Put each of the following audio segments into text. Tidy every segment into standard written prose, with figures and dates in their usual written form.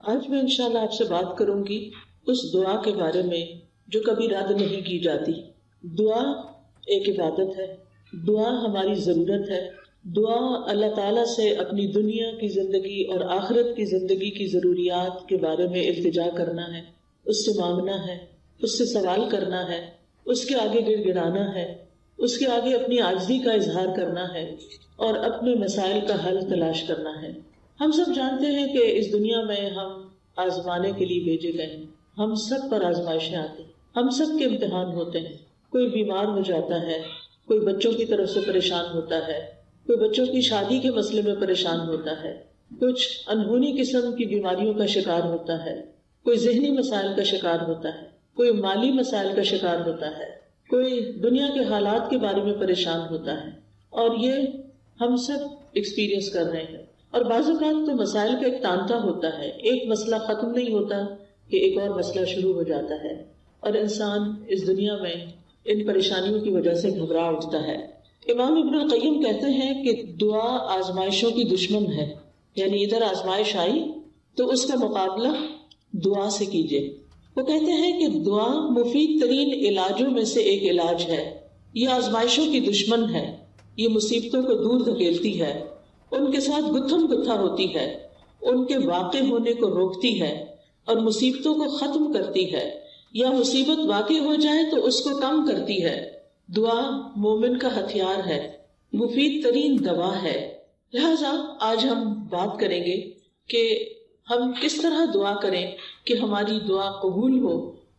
آج میں انشاءاللہ آپ سے بات کروں گی اس دعا کے بارے میں جو کبھی رد نہیں کی جاتی۔ دعا ایک عبادت ہے، دعا ہماری ضرورت ہے۔ دعا اللہ تعالیٰ سے اپنی دنیا کی زندگی اور آخرت کی زندگی کی ضروریات کے بارے میں التجا کرنا ہے، اس سے مانگنا ہے، اس سے سوال کرنا ہے، اس کے آگے گڑ گڑانا ہے، اس کے آگے اپنی عاجزی کا اظہار کرنا ہے اور اپنے مسائل کا حل تلاش کرنا ہے۔ ہم سب جانتے ہیں کہ اس دنیا میں ہم آزمانے کے لیے بھیجے گئے ہیں، ہم سب پر آزمائشیں آتی ہیں، ہم سب کے امتحان ہوتے ہیں۔ کوئی بیمار ہو جاتا ہے، کوئی بچوں کی طرف سے پریشان ہوتا ہے، کوئی بچوں کی شادی کے مسئلے میں پریشان ہوتا ہے، کچھ انہونی قسم کی بیماریوں کا شکار ہوتا ہے، کوئی ذہنی مسائل کا شکار ہوتا ہے، کوئی مالی مسائل کا شکار ہوتا ہے، کوئی دنیا کے حالات کے بارے میں پریشان ہوتا ہے، اور یہ ہم سب ایکسپیرینس کر رہے ہیں۔ اور بعض اوقات تو مسائل کا ایک تانتا ہوتا ہے، ایک مسئلہ ختم نہیں ہوتا کہ ایک اور مسئلہ شروع ہو جاتا ہے، اور انسان اس دنیا میں ان پریشانیوں کی وجہ سے گھبرا اٹھتا ہے۔ امام ابن القیم کہتے ہیں کہ دعا آزمائشوں کی دشمن ہے، یعنی ادھر آزمائش آئی تو اس کا مقابلہ دعا سے کیجیے۔ وہ کہتے ہیں کہ دعا مفید ترین علاجوں میں سے ایک علاج ہے، یہ آزمائشوں کی دشمن ہے، یہ مصیبتوں کو دور دھکیلتی ہے، ان کے ساتھ گتھم گتھا ہوتی ہے، ان کے واقع ہونے کو روکتی ہے اور مصیبتوں کو ختم کرتی ہے، یا مصیبت واقع ہو جائے تو اس کو کم کرتی ہے۔ دعا مومن کا ہتھیار ہے، مفید ترین دوا ہے۔ لہذا آج ہم بات کریں گے کہ ہم کس طرح دعا کریں کہ ہماری دعا قبول ہو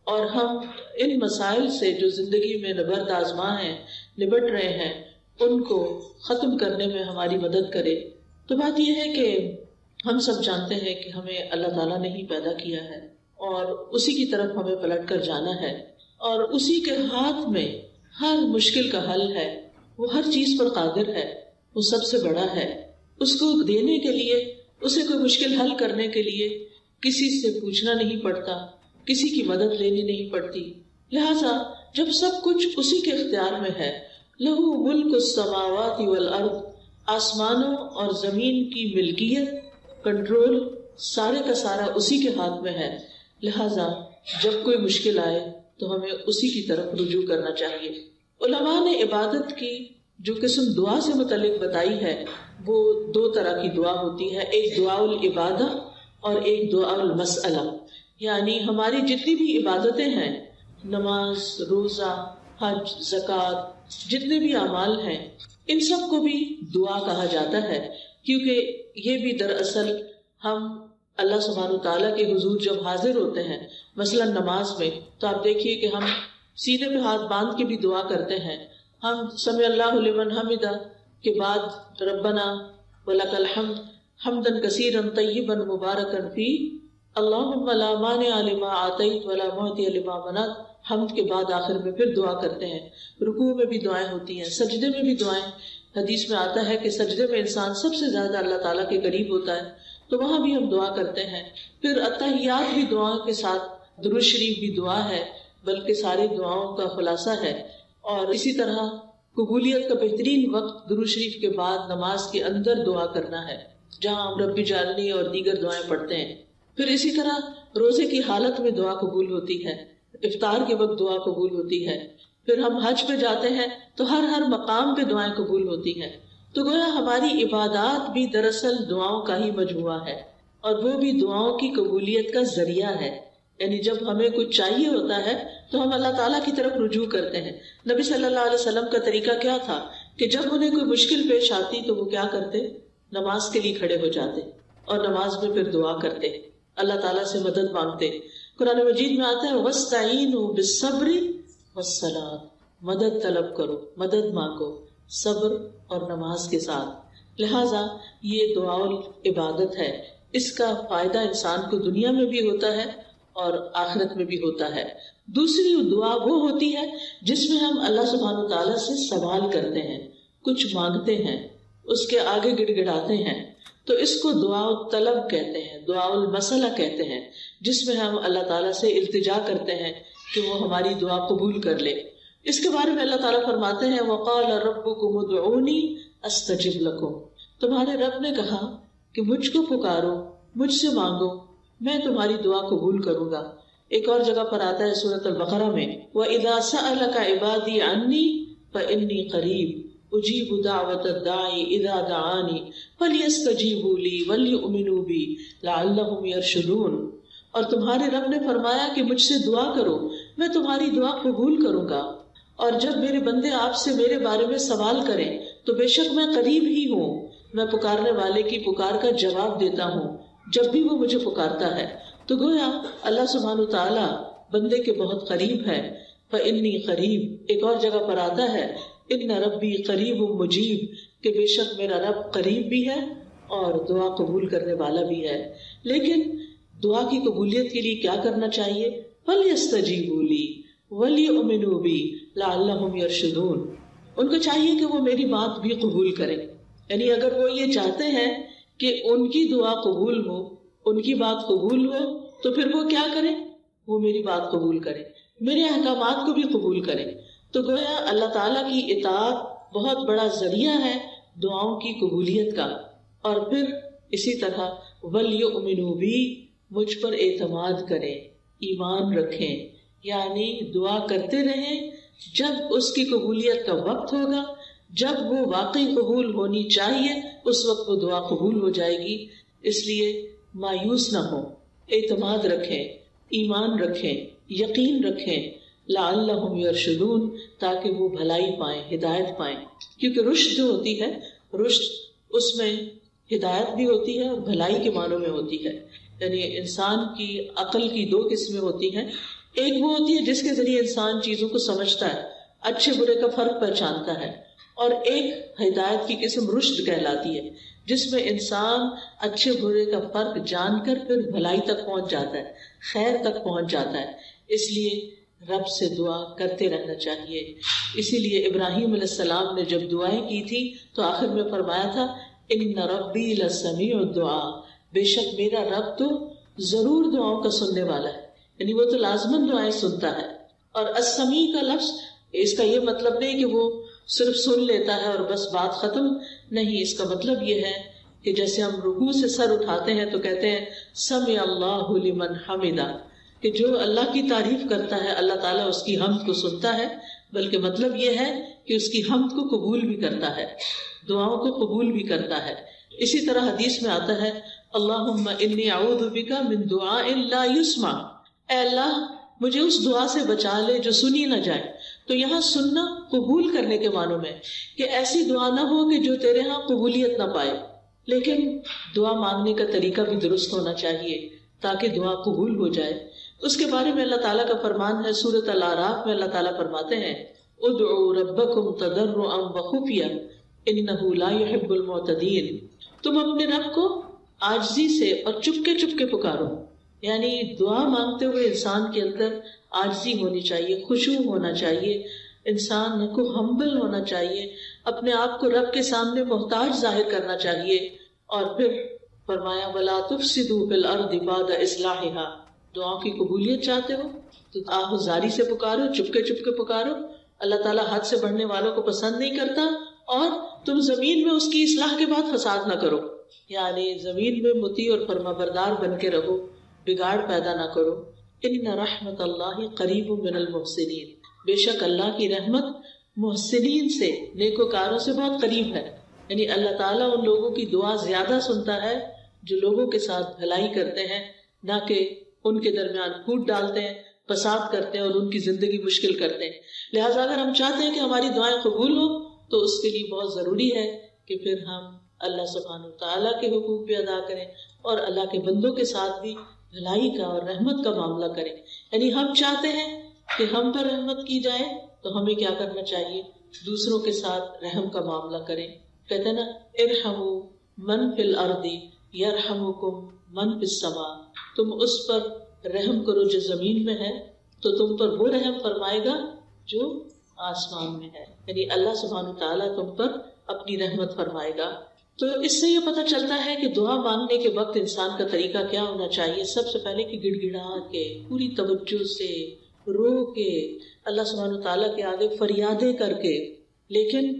اور ہم ان مسائل سے جو زندگی میں نبرد آزما ہیں، نبٹ رہے ہیں، ان کو ختم کرنے میں ہماری مدد کرے۔ تو بات یہ ہے کہ ہم سب جانتے ہیں کہ ہمیں اللہ تعالیٰ نے ہی پیدا کیا ہے اور اسی کی طرف ہمیں پلٹ کر جانا ہے، اور اسی کے ہاتھ میں ہر مشکل کا حل ہے۔ وہ ہر چیز پر قادر ہے، وہ سب سے بڑا ہے۔ اس کو دینے کے لیے، اسے کوئی مشکل حل کرنے کے لیے کسی سے پوچھنا نہیں پڑتا، کسی کی مدد لینی نہیں پڑتی۔ لہٰذا جب سب کچھ اسی کے اختیار میں ہے، لہو ملک السماوات والارض، آسمانوں اور زمین کی ملکیت، کنٹرول، سارے کا سارا اسی کے ہاتھ میں ہے۔ لہٰذا جب کوئی مشکل آئے تو ہمیں اسی کی طرف رجوع کرنا چاہیے۔ علماء نے عبادت کی جو قسم دعا سے متعلق بتائی ہے وہ دو طرح کی دعا ہوتی ہے، ایک دعا العبادہ اور ایک دعا المسئلہ۔ یعنی ہماری جتنی بھی عبادتیں ہیں، نماز، روزہ، حج، زکوٰۃ، جتنے بھی اعمال ہیں، ان سب کو بھی دعا کہا جاتا ہے، کیونکہ یہ بھی دراصل ہم اللہ سبحانہ وتعالیٰ کے حضور جب حاضر ہوتے ہیں، مثلا نماز میں، تو آپ دیکھیے کہ ہم سینے پہ ہاتھ باندھ کے بھی دعا کرتے ہیں۔ ہم سمع اللہ لمن حمدہ کے بعد ربنا ولک الحمد حمدا کثیرا طیبا مبارکا فیہ اللہم لا مانع لما آتیت ولا معطی لما منعت، حمد کے بعد آخر میں پھر دعا کرتے ہیں۔ رکوع میں بھی دعائیں ہوتی ہیں، سجدے میں بھی دعائیں۔ حدیث میں آتا ہے کہ سجدے میں انسان سب سے زیادہ اللہ تعالیٰ کے قریب ہوتا ہے، تو وہاں بھی ہم دعا کرتے ہیں۔ پھر التحیات بھی دعا کے ساتھ، درود شریف بھی دعا ہے، بلکہ ساری دعاؤں کا خلاصہ ہے۔ اور اسی طرح قبولیت کا بہترین وقت درود شریف کے بعد نماز کے اندر دعا کرنا ہے، جہاں ہم رب اجعلنی اور دیگر دعائیں پڑھتے ہیں۔ پھر اسی طرح روزے کی حالت میں دعا قبول ہوتی ہے، افطار کے وقت دعا قبول ہوتی ہے۔ پھر ہم حج پہ جاتے ہیں تو ہر مقام پہ دعائیں قبول ہوتی ہیں۔ تو گویا ہماری عبادات بھی دراصل دعاؤں کا ہی مجموعہ ہے، اور وہ بھی دعاؤں کی قبولیت کا ذریعہ ہے۔ یعنی جب ہمیں کچھ چاہیے ہوتا ہے تو ہم اللہ تعالیٰ کی طرف رجوع کرتے ہیں۔ نبی صلی اللہ علیہ وسلم کا طریقہ کیا تھا کہ جب انہیں کوئی مشکل پیش آتی تو وہ کیا کرتے؟ نماز کے لیے کھڑے ہو جاتے اور نماز میں پھر دعا کرتے، اللہ تعالیٰ سے مدد مانگتے۔ قرآن مجید میں آتا ہے وَاسْتَعِینُوا بِالصَّبْرِ وَالصَّلَاةِ، مدد طلب کرو، مدد مانگو صبر اور نماز کے ساتھ۔ لہٰذا یہ دعا العبادت ہے، اس کا فائدہ انسان کو دنیا میں بھی ہوتا ہے اور آخرت میں بھی ہوتا ہے۔ دوسری دعا وہ ہوتی ہے جس میں ہم اللہ سبحانہ وتعالیٰ سے سوال کرتے ہیں، کچھ مانگتے ہیں، اس کے آگے گڑ گڑاتے ہیں، تو اس کو دعا الطلب کہتے ہیں، دعا المسئلہ کہتے ہیں، جس میں ہم اللہ تعالیٰ سے التجا کرتے ہیں کہ وہ ہماری دعا قبول کر لے۔ اس کے بارے میں اللہ تعالیٰ فرماتے ہیں وَقَالَ رَبُّكُمُ ادْعُونِي أَسْتَجِبْ لَكُمْ، تمہارے رب نے کہا کہ مجھ کو پکارو، مجھ سے مانگو، میں تمہاری دعا قبول کروں گا. ایک اور جگہ پر آتا ہے سورۃ البقرہ میں وَإِذَا سَأَلَكَ عِبَادِي عَنِّي فَإِنِّي قَرِيبٌ أُجِيبُ دَعْوَةَ الدَّاعِ إِذَا دَعَانِ فَلْيَسْتَجِيبُوا لِي وَلْيُؤْمِنُوا بِي لَعَلَّهُمْ يَرْشُدُونَ. اور تمہارے رب نے فرمایا کہ مجھ سے دعا کرو میں تمہاری دعا قبول کروں گا، اور جب میرے بندے آپ سے میرے بارے میں سوال کریں تو بے شک میں قریب ہی ہوں، میں پکارنے والے کی پکار کا جواب دیتا ہوں جب بھی وہ مجھے پکارتا ہے. تو گویا اللہ سبحانہ تعالیٰ بندے کے بہت قریب ہے. فَإِنِّي قریب ایک اور جگہ پر آتا ہے ان ربی قریب مجیب کہ بے شک میرا رب قریب بھی ہے اور دعا قبول کرنے والا بھی ہے. لیکن دعا کی قبولیت کے لیے کیا کرنا چاہیے؟ فَلْيَسْتَجِيبُوا لِي وَلْيُؤْمِنُوا بِي لَعَلَّهُمْ يَرْشُدُونَ. ان کو چاہیے کہ وہ میری بات بھی قبول کریں، یعنی اگر وہ یہ چاہتے ہیں کہ ان کی دعا قبول ہو، ان کی بات قبول ہو، تو پھر وہ کیا کریں؟ وہ میری بات قبول کریں، میرے احکامات کو بھی قبول کریں. تو گویا اللہ تعالیٰ کی اطاعت بہت بڑا ذریعہ ہے دعاؤں کی قبولیت کا. اور پھر اسی طرح وَلْيُؤْمِنُوا بِي مجھ پر اعتماد کریں، ایمان رکھیں، یعنی دعا کرتے رہیں. جب اس کی قبولیت کا وقت ہوگا، جب وہ واقعی قبول ہونی چاہیے، اس وقت وہ دعا قبول ہو جائے گی. اس لیے مایوس نہ ہو، اعتماد رکھیں، ایمان رکھیں، یقین رکھیں. لعلہم یرشدون تاکہ وہ بھلائی پائیں، ہدایت پائیں. کیونکہ رشد جو ہوتی ہے، رشد اس میں ہدایت بھی ہوتی ہے اور بھلائی کے معنوں میں ہوتی ہے. یعنی انسان کی عقل کی دو قسمیں ہوتی ہیں. ایک وہ ہوتی ہے جس کے ذریعے انسان چیزوں کو سمجھتا ہے، اچھے برے کا فرق پہچانتا ہے، اور ایک ہدایت کی قسم رشد کہلاتی ہے جس میں انسان اچھے برے کا فرق جان کر پھر بھلائی تک پہنچ جاتا ہے، خیر تک پہنچ جاتا ہے. اس لیے رب سے دعا کرتے رہنا چاہیے. اسی لیے ابراہیم علیہ السلام نے جب دعائیں کی تھی تو آخر میں فرمایا تھا ان ربی لسمیع الدعاء، بے شک میرا رب تو ضرور دعاؤں کا سننے والا ہے، یعنی وہ تو لازماً دعائیں سنتا ہے. اور السمیع کا لفظ اس کا یہ مطلب نہیں کہ وہ صرف سن لیتا ہے اور بس بات ختم نہیں. اس کا مطلب یہ ہے کہ جیسے ہم رکوع سے سر اٹھاتے ہیں تو کہتے ہیں سمع اللہ لمن حمدہ، کہ جو اللہ کی تعریف کرتا ہے اللہ تعالیٰ اس کی حمد کو سنتا ہے، بلکہ مطلب یہ ہے کہ اس کی حمد کو قبول بھی کرتا ہے، دعاؤں کو قبول بھی کرتا ہے. اسی طرح حدیث میں آتا ہے اللہم انی اعوذ بک من دعاء لا یسمع، اے اللہ مجھے اس دعا سے بچا لے جو سنی نہ جائے. تو یہاں سننا قبول کرنے کے معنوں میں کہ ایسی دعا نہ ہو کہ جو تیرے ہاں قبولیت نہ پائے، لیکن دعا مانگنے کا طریقہ بھی درست ہونا چاہیے تاکہ دعا قبول ہو جائے. اس کے بارے میں اللہ تعالیٰ کا فرمان ہے سورۃ الاعراف میں. اللہ تعالیٰ فرماتے ہیں ادعوا ربکم تضرعا وخفیا انہ لا يحب المعتدین، تم اپنے رب کو عاجزی سے اور چپکے چپکے پکارو. یعنی دعا مانگتے ہوئے انسان کے اندر عاجزی ہونی چاہیے، خشوع ہونا چاہیے، انسان کو ہمبل ہونا چاہیے، اپنے آپ کو رب کے سامنے محتاج ظاہر کرنا چاہیے. اور پھر فرمایا وَلَا تُفْسِدُوا فِي الْأَرْضِ بَعْدَ إِصْلَاحِهَا، دعاؤں کی قبولیت چاہتے ہو تو آہوزاری سے پکارو، چپکے چپکے پکارو. اللہ تعالیٰ حد سے بڑھنے والوں کو پسند نہیں کرتا. اور تم زمین میں اس کی اصلاح کے بعد فساد نہ کرو، یعنی زمین میں مطیع اور فرمانبردار بن کے رہو، بگاڑ پیدا نہ کرو. ان رحمت اللہ قریب من المحسنین، بے شک اللہ کی رحمت محسنین سے، نیکوکاروں سے بہت قریب ہے. یعنی اللہ تعالیٰ ان لوگوں کی دعا زیادہ سنتا ہے جو لوگوں کے ساتھ بھلائی کرتے ہیں، نہ کہ ان کے درمیان پھوٹ ڈالتے ہیں، فساد کرتے ہیں اور ان کی زندگی مشکل کرتے ہیں. لہٰذا اگر ہم چاہتے ہیں کہ ہماری دعائیں قبول ہوں تو اس کے لیے بہت ضروری ہے کہ پھر ہم اللہ سبحانہ تعالیٰ کے حقوق بھی ادا کریں اور اللہ کے بندوں کے ساتھ بھی بھلائی کا اور رحمت کا معاملہ کریں. یعنی ہم چاہتے ہیں کہ ہم پر رحمت کی جائے تو ہمیں کیا کرنا چاہیے؟ دوسروں کے ساتھ رحم کا معاملہ کریں. کہتے ہیں نا ارحموا من فی الارض یرحمکم من فی السماء، تم اس پر رحم کرو جو زمین میں ہے تو تم پر وہ رحم فرمائے گا جو آسمان میں ہے. یعنی اللہ سبحانہ تعالیٰ تم پر اپنی رحمت فرمائے گا. تو اس سے یہ پتہ چلتا ہے کہ دعا مانگنے کے وقت انسان کا طریقہ کیا ہونا چاہیے. سب سے پہلے کہ گڑ گڑا کے پوری توجہ سے رو کے اللہ سبحانہ تعالیٰ کے آگے فریادیں کر کے، لیکن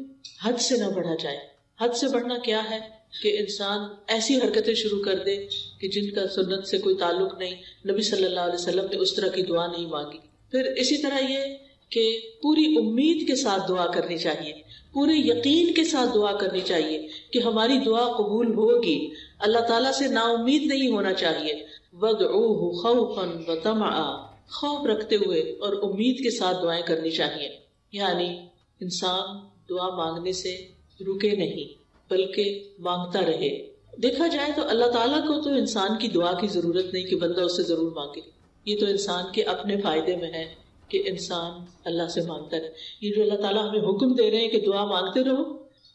حد سے نہ بڑھا جائے. حد سے بڑھنا کیا ہے کہ انسان ایسی حرکتیں شروع کر دے کہ جن کا سنت سے کوئی تعلق نہیں. نبی صلی اللہ علیہ وسلم نے اس طرح کی دعا نہیں مانگی. پھر اسی طرح یہ کہ پوری امید کے ساتھ دعا کرنی چاہیے, پورے یقین کے ساتھ دعا کرنی چاہیے کہ ہماری دعا قبول ہوگی. اللہ تعالیٰ سے نا امید نہیں ہونا چاہیے. وَادْعُوهُ خَوْفًا وَطَمَعًا, خوف رکھتے ہوئے اور امید کے ساتھ دعائیں کرنی چاہیے. یعنی انسان دعا مانگنے سے رکے نہیں بلکہ مانگتا رہے. دیکھا جائے تو اللہ تعالیٰ کو تو انسان کی دعا کی ضرورت نہیں کہ بندہ اس سے ضرور مانگے. یہ تو انسان کے اپنے فائدے میں ہے کہ انسان اللہ سے مانگتا رہے. یہ جو اللہ تعالیٰ ہمیں حکم دے رہے ہیں کہ دعا مانگتے رہو,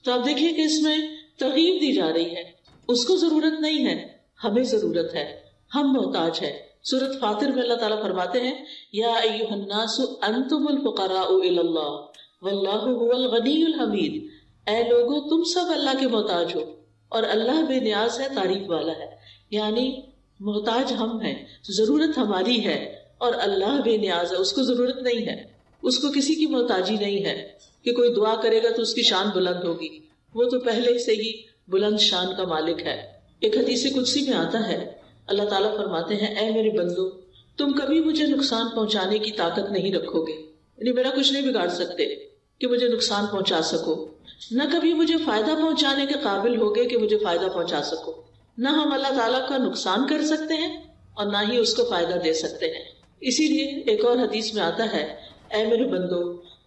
تو آپ دیکھیے کہ اس میں ترغیب دی جا رہی ہے. اس کو ضرورت نہیں ہے, ہمیں ضرورت ہے, ہم محتاج ہیں. سورۃ فاطر میں اللہ تعالیٰ فرماتے ہیں یا ایھا الناس انتم الفقراء الی اللہ واللہ هو الغنی الحمید. اے لوگو تم سب اللہ کے محتاج ہو اور اللہ بے نیاز ہے, تعریف والا ہے. یعنی محتاج ہم ہیں, ضرورت ہماری ہے اور اللہ بے نیاز ہے, اس کو ضرورت نہیں ہے, اس کو کسی کی محتاجی نہیں ہے کہ کوئی دعا کرے گا تو اس کی شان بلند ہوگی. وہ تو پہلے سے ہی بلند شان کا مالک ہے. ایک حدیث قدسی میں آتا ہے اللہ تعالیٰ فرماتے ہیں اے میرے بندو تم کبھی مجھے نقصان پہنچانے کی طاقت نہیں رکھو گے, یعنی میرا کچھ نہیں بگاڑ سکتے کہ مجھے نقصان پہنچا سکو, نہ کبھی مجھے فائدہ پہنچانے کے قابل ہوگے کہ مجھے فائدہ پہنچا سکو. نہ ہم اللہ تعالیٰ کا نقصان کر سکتے ہیں اور نہ ہی اس کو فائدہ دے سکتے ہیں. اسی لیے ایک اور حدیث میں آتا ہے اے میرے بندو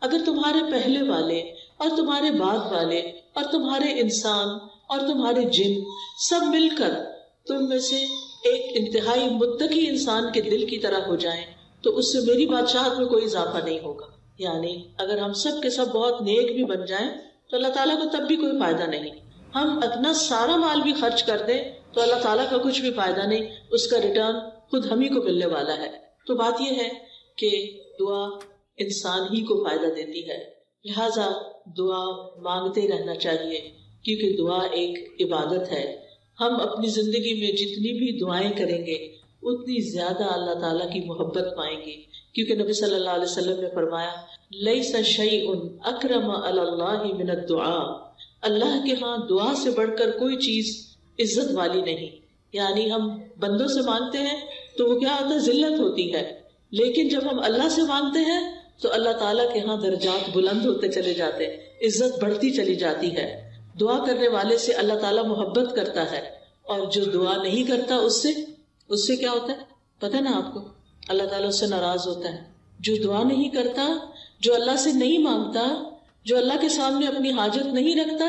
اگر تمہارے پہلے والے اور تمہارے بعد والے اور تمہارے انسان اور تمہارے جن سب مل کر تم میں سے ایک انتہائی متقی انسان کے دل کی طرح ہو جائیں تو اس سے میری بادشاہت میں کوئی اضافہ نہیں ہوگا. یعنی اگر ہم سب کے سب بہت نیک بھی بن جائیں تو اللہ تعالیٰ کو تب بھی کوئی فائدہ نہیں. ہم اپنا سارا مال بھی خرچ کر دیں تو اللہ تعالیٰ کا کچھ بھی فائدہ نہیں, اس کا ریٹرن خود ہم ہی کو ملنے والا ہے. تو بات یہ ہے کہ دعا انسان ہی کو فائدہ دیتی ہے, لہٰذا دعا مانگتے رہنا چاہیے کیونکہ دعا ایک عبادت ہے. ہم اپنی زندگی میں جتنی بھی دعائیں کریں گے اتنی زیادہ اللہ تعالیٰ کی محبت پائیں گے, کیونکہ نبی صلی اللہ علیہ وسلم نے فرمایا لیس شیء اکرم علی اللہ من الدعاء, اللہ کے ہاں دعا سے بڑھ کر کوئی چیز عزت والی نہیں. یعنی ہم بندوں سے مانگتے ہیں تو وہ کیا ہوتا ہے, ذلت ہوتی ہے, لیکن جب ہم اللہ سے مانگتے ہیں تو اللہ تعالیٰ کے ہاں درجات بلند ہوتے چلے جاتے ہیں, عزت بڑھتی چلی جاتی ہے. دعا کرنے والے سے اللہ تعالیٰ محبت کرتا ہے اور جو دعا نہیں کرتا اس سے کیا ہوتا ہے پتہ نا آپ کو, اللہ تعالیٰ اس سے ناراض ہوتا ہے. جو دعا نہیں کرتا, جو اللہ سے نہیں مانگتا, جو اللہ کے سامنے اپنی حاجت نہیں رکھتا,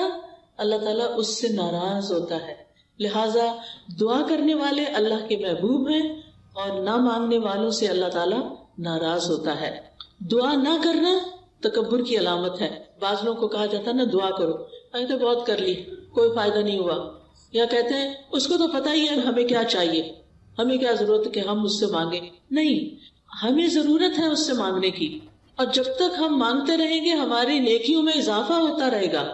اللہ تعالیٰ اس سے ناراض ہوتا ہے. لہٰذا دعا کرنے والے اللہ کے محبوب ہیں اور نہ مانگنے والوں سے اللہ تعالیٰ ناراض ہوتا ہے. دعا نہ کرنا تکبر کی علامت ہے. بعض لوگوں کو کہا جاتا ہے نا دعا کرو, تو بہت کر لی کوئی فائدہ نہیں ہوا, یا کہتے ہیں اس کو تو پتہ ہی ہے ہمیں کیا چاہیے, ہمیں کیا ضرورت ہے کہ ہم اس سے مانگیں. نہیں, ہمیں ضرورت ہے اس سے مانگنے کی, اور جب تک ہم مانگتے رہیں گے ہماری نیکیوں میں اضافہ ہوتا رہے گا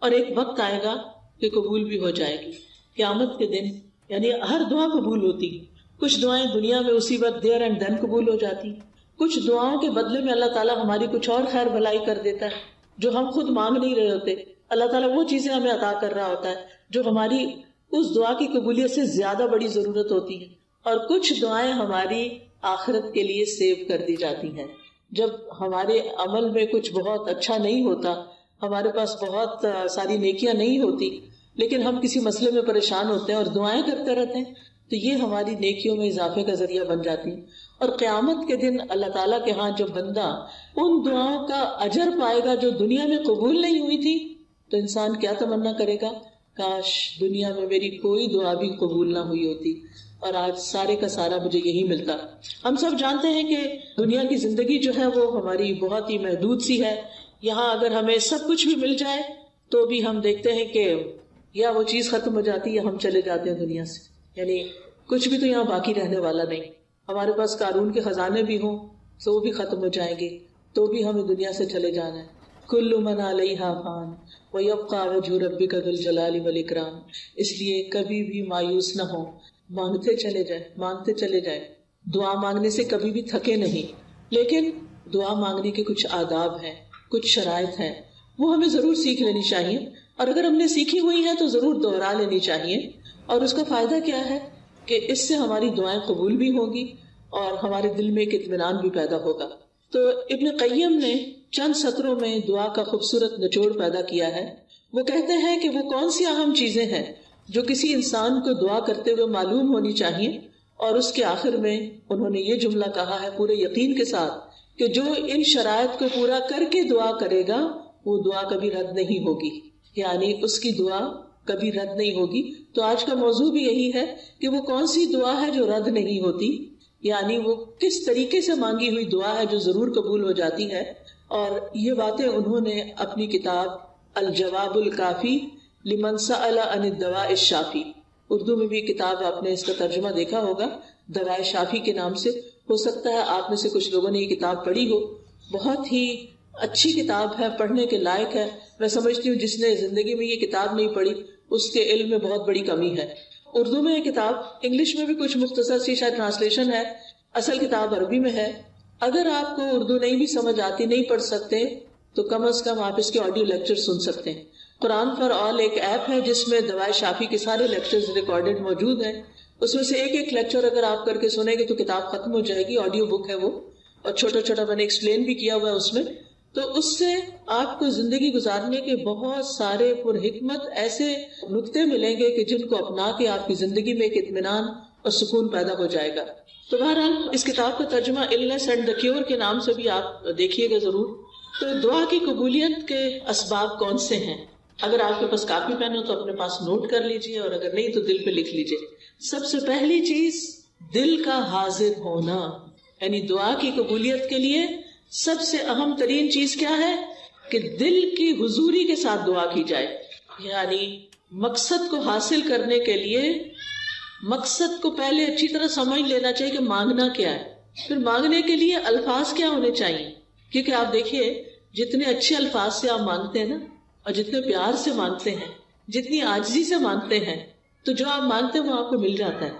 اور ایک وقت آئے گا کہ قبول بھی ہو جائے گی. قیامت کے دن یعنی ہر دعا قبول ہوتی. کچھ دعائیں دنیا میں اسی وقت دیر اینڈ دین قبول ہو جاتی, کچھ دعاؤں کے بدلے میں اللہ تعالیٰ ہماری کچھ اور خیر بھلائی کر دیتا ہے جو ہم خود مانگ نہیں رہے ہوتے. اللہ تعالیٰ وہ چیزیں ہمیں عطا کر رہا ہوتا ہے جو ہماری اس دعا کی قبولیت سے زیادہ بڑی ضرورت ہوتی ہے, اور کچھ دعائیں ہماری آخرت کے لیے سیو کر دی جاتی ہیں. جب ہمارے عمل میں کچھ بہت اچھا نہیں ہوتا, ہمارے پاس بہت ساری نیکیاں نہیں ہوتی, لیکن ہم کسی مسئلے میں پریشان ہوتے ہیں اور دعائیں کرتے رہتے ہیں, تو یہ ہماری نیکیوں میں اضافے کا ذریعہ بن جاتی ہیں. اور قیامت کے دن اللہ تعالیٰ کے ہاں جب بندہ ان دعاؤں کا اجر پائے گا جو دنیا میں قبول نہیں ہوئی تھی, تو انسان کیا تمنا کرے گا, کاش دنیا میں میری کوئی دعا بھی قبول نہ ہوئی ہوتی اور آج سارے کا سارا مجھے یہی ملتا. ہم سب جانتے ہیں کہ دنیا کی زندگی جو ہے وہ ہماری بہت ہی محدود سی ہے. یہاں اگر ہمیں سب کچھ بھی مل جائے تو بھی ہم دیکھتے ہیں کہ یا وہ چیز ختم ہو جاتی ہے یا ہم چلے جاتے ہیں دنیا سے, یعنی کچھ بھی تو یہاں باقی رہنے والا نہیں. ہمارے پاس قارون کے خزانے بھی ہوں تو وہ بھی ختم ہو جائیں گے, تو بھی ہمیں دنیا سے چلے جانا ہے. کل من علیہا فان ویبقى وجہ ربک ذو الجلال والاکرام. اس لیے کبھی بھی مایوس نہ ہو, مانگتے چلے جائیں, مانگتے چلے جائیں. دعا مانگنے سے کبھی بھی تھکے نہیں, لیکن دعا مانگنے کے کچھ آداب ہیں, کچھ شرائط ہیں, وہ ہمیں ضرور سیکھ لینی چاہیے. اور اگر ہم نے سیکھی ہوئی ہے تو ضرور دوہرا لینی چاہیے. اور اس کا فائدہ کیا ہے کہ اس سے ہماری دعائیں قبول بھی ہوں گی اور ہمارے دل میں ایک اطمینان بھی پیدا ہوگا. تو ابن قیم نے چند سطروں میں دعا کا خوبصورت نچوڑ پیدا کیا ہے. وہ کہتے ہیں کہ وہ کون سی اہم چیزیں ہیں جو کسی انسان کو دعا کرتے ہوئے معلوم ہونی چاہیے، اور اس کے آخر میں انہوں نے یہ جملہ کہا ہے پورے یقین کے ساتھ کہ جو ان شرائط کو پورا کر کے دعا کرے گا وہ دعا کبھی رد نہیں ہوگی، یعنی اس کی دعا کبھی رد نہیں ہوگی. تو آج کا موضوع بھی یہی ہے کہ وہ کون سی دعا ہے جو رد نہیں ہوتی، یعنی وہ کس طریقے سے مانگی ہوئی دعا ہے جو ضرور قبول ہو جاتی ہے. اور یہ باتیں انہوں نے اپنی کتاب الجواب الکافی لمن سأل عن الدواء الشافی، اردو میں بھی کتاب آپ نے اس کا ترجمہ دیکھا ہوگا دواء شافی کے نام سے. ہو سکتا ہے آپ میں سے کچھ لوگوں نے یہ کتاب پڑھی ہو. بہت ہی اچھی کتاب ہے، پڑھنے کے لائق ہے. میں سمجھتی ہوں جس نے زندگی میں یہ کتاب نہیں پڑھی اس کے علم میں بہت بڑی کمی ہے. اردو میں یہ کتاب، انگلش میں بھی کچھ مختصر سی شاید ٹرانسلیشن ہے، اصل کتاب عربی میں ہے. اگر آپ کو اردو نہیں بھی سمجھ آتی، نہیں پڑھ سکتے، تو کم از کم آپ اس کے آڈیو لیکچر سن سکتے ہیں. قرآن فار آل ایک ایپ ہے جس میں دواء شافی کے سارے لیکچرز ریکارڈڈ موجود ہیں. اس میں سے ایک ایک لیکچر اگر آپ کر کے سنیں گے تو کتاب ختم ہو جائے گی. آڈیو بک ہے وہ، اور چھوٹا چھوٹا میں نے ایکسپلین بھی کیا ہوا ہے اس میں. تو اس سے آپ کو زندگی گزارنے کے بہت سارے پر حکمت ایسے نکتے ملیں گے کہ جن کو اپنا کے آپ کی زندگی میں ایک اطمینان اور سکون پیدا ہو جائے گا. تو بہرحال اس کتاب کا ترجمہ النس اینڈ دا کیور کے نام سے بھی آپ دیکھیے گا ضرور. تو دعا کی قبولیت کے اسباب کون سے ہیں؟ اگر آپ کے پاس کاپی پین ہو تو اپنے پاس نوٹ کر لیجئے، اور اگر نہیں تو دل پہ لکھ لیجئے. سب سے پہلی چیز دل کا حاضر ہونا، یعنی دعا کی قبولیت کے لیے سب سے اہم ترین چیز کیا ہے کہ دل کی حضوری کے ساتھ دعا کی جائے. یعنی مقصد کو حاصل کرنے کے لیے مقصد کو پہلے اچھی طرح سمجھ لینا چاہیے کہ مانگنا کیا ہے. پھر مانگنے کے لیے الفاظ کیا ہونے چاہیے، کیونکہ آپ دیکھیے جتنے اچھے الفاظ سے آپ مانگتے ہیں نا، اور جتنے پیار سے مانگتے ہیں، جتنی عاجزی سے مانگتے ہیں، تو جو آپ مانگتے ہیں وہ آپ کو مل جاتا ہے.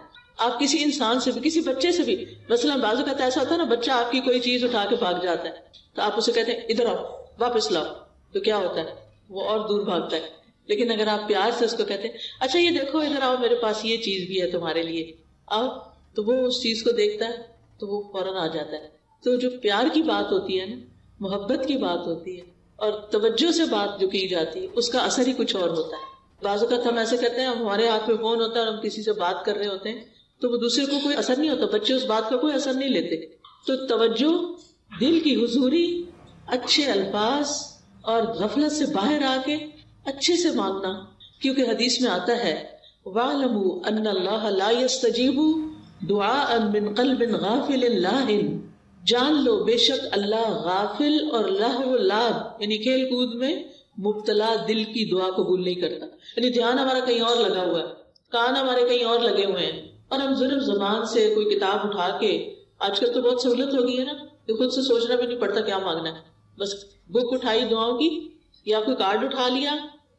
آپ کسی انسان سے بھی، کسی بچے سے بھی، مثلا بعض اوقات ایسا ہوتا ہے نا، بچہ آپ کی کوئی چیز اٹھا کے بھاگ جاتا ہے تو آپ اسے کہتے ہیں ادھر آؤ، واپس لاؤ، تو کیا ہوتا ہے وہ اور دور بھاگتا ہے. لیکن اگر آپ پیار سے اس کو کہتے ہیں اچھا یہ دیکھو ادھر آؤ، میرے پاس یہ چیز بھی ہے تمہارے لیے، آؤ، تو وہ اس چیز کو دیکھتا ہے تو وہ فوراً آ جاتا ہے. تو جو پیار کی بات ہوتی ہے نا، محبت کی بات ہوتی ہے اور توجہ سے بات جو کی جاتی ہے، اس کا اثر ہی کچھ اور ہوتا ہے. بعض اوقات ہم ایسے کرتے ہیں، ہمارے ہاتھ میں فون ہوتا ہے اور ہم کسی سے بات کر رہے ہوتے ہیں تو وہ دوسرے کو کوئی اثر نہیں ہوتا، بچے اس بات کا کوئی اثر نہیں لیتے. تو توجہ، دل کی حضوری، اچھے الفاظ اور غفلت سے باہر آ کے اچھے سے مانگنا. کیونکہ حدیث میں آتا ہے وَاعْلَمُوا أَنَّ اللَّهَ لَا يَسْتَجِيبُ دُعَاءً مِّن قَلْبٍ غَافِلٍ لَاهٍ، جان لو بے شک اللہ غافل اور لہو لعب یعنی کھیل کود میں مبتلا دل کی دعا قبول نہیں کرتا. یعنی دھیان ہمارا کہیں اور لگا ہوا ہے، کان ہمارے کہیں اور لگے ہوئے ہیں، اور ہم صرف زبان سے کوئی کتاب اٹھا کے، آج کل تو بہت سہولت ہو گئی ہے نا کہ خود سے سوچنا بھی نہیں پڑتا کیا مانگنا ہے، بس بک اٹھائی دعاؤں کی، یا کوئی کارڈ اٹھا لیا،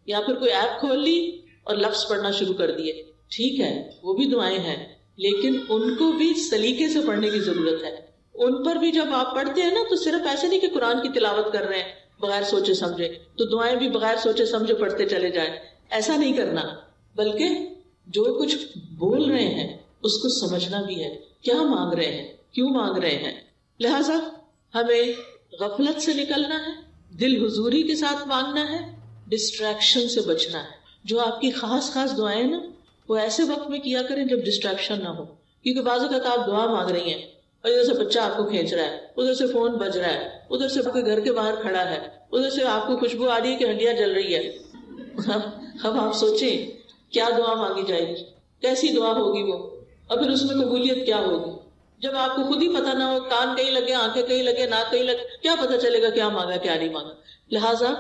یا پھر کوئی ایپ کھول لی اور لفظ پڑھنا شروع کر دیے. ٹھیک ہے وہ بھی دعائیں ہیں، لیکن ان کو بھی سلیقے سے پڑھنے کی ضرورت ہے. ان پر بھی جب آپ پڑھتے ہیں نا تو صرف ایسے نہیں کہ قرآن کی تلاوت کر رہے ہیں بغیر سوچے سمجھے تو دعائیں بھی بغیر سوچے سمجھے پڑھتے چلے جائیں، ایسا نہیں کرنا، بلکہ جو کچھ بول رہے ہیں اس کو سمجھنا بھی ہے، کیا مانگ رہے ہیں، کیوں مانگ رہے ہیں. لہٰذا ہمیں غفلت سے نکلنا ہے، دل حضوری کے ساتھ مانگنا ہے، ڈسٹریکشن سے بچنا ہے. جو آپ کی خاص خاص دعائیں نا وہ ایسے وقت میں کیا کریں جب ڈسٹریکشن نہ ہو. کیونکہ بعض اوقات آپ دعا مانگ رہی ہیں اور ادھر سے بچہ آپ کو کھینچ رہا ہے، ادھر سے فون بج رہا ہے، ادھر سے کوئی گھر کے باہر کھڑا ہے، ادھر سے آپ کو خوشبو آ رہی ہے کہ ہڈیاں جل رہی ہے. اب آپ سوچیں کیا دعا مانگی جائے گی، کیسی دعا ہوگی وہ، اور پھر اس میں قبولیت کیا ہوگی. جب آپ کو خود ہی پتہ نہ ہو، کان کہیں لگے، آنکھیں کہیں لگے، ناک کہیں لگے، کیا پتہ چلے گا کیا مانگا کیا نہیں مانگا. لہٰذا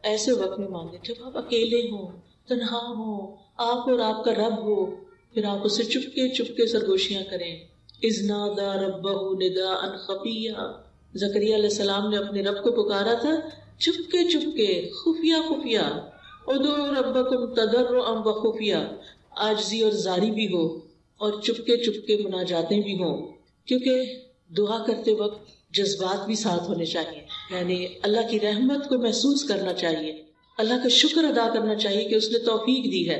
ایسے وقت میں مانگے جب آپ اکیلے ہوں، تنہا ہوں، آپ اور آپ کا رب ہو، پھر آپ اسے چپکے چپکے سرگوشیاں کریں. اذ نادى ربه نداء خفيا، زکریا علیہ السلام نے اپنے رب کو پکارا تھا چپکے چپکے، خفیہ خفیہ. ادعوا ربکم تضرعا وخفیہ، عاجزی اور زاری بھی ہو اور چپکے چپکے مناجاتیں بھی ہوں. کیونکہ دعا کرتے وقت جذبات بھی ساتھ ہونے چاہیے، یعنی اللہ کی رحمت کو محسوس کرنا چاہیے. اللہ کا شکر ادا کرنا چاہیے کہ اس نے توفیق دی ہے،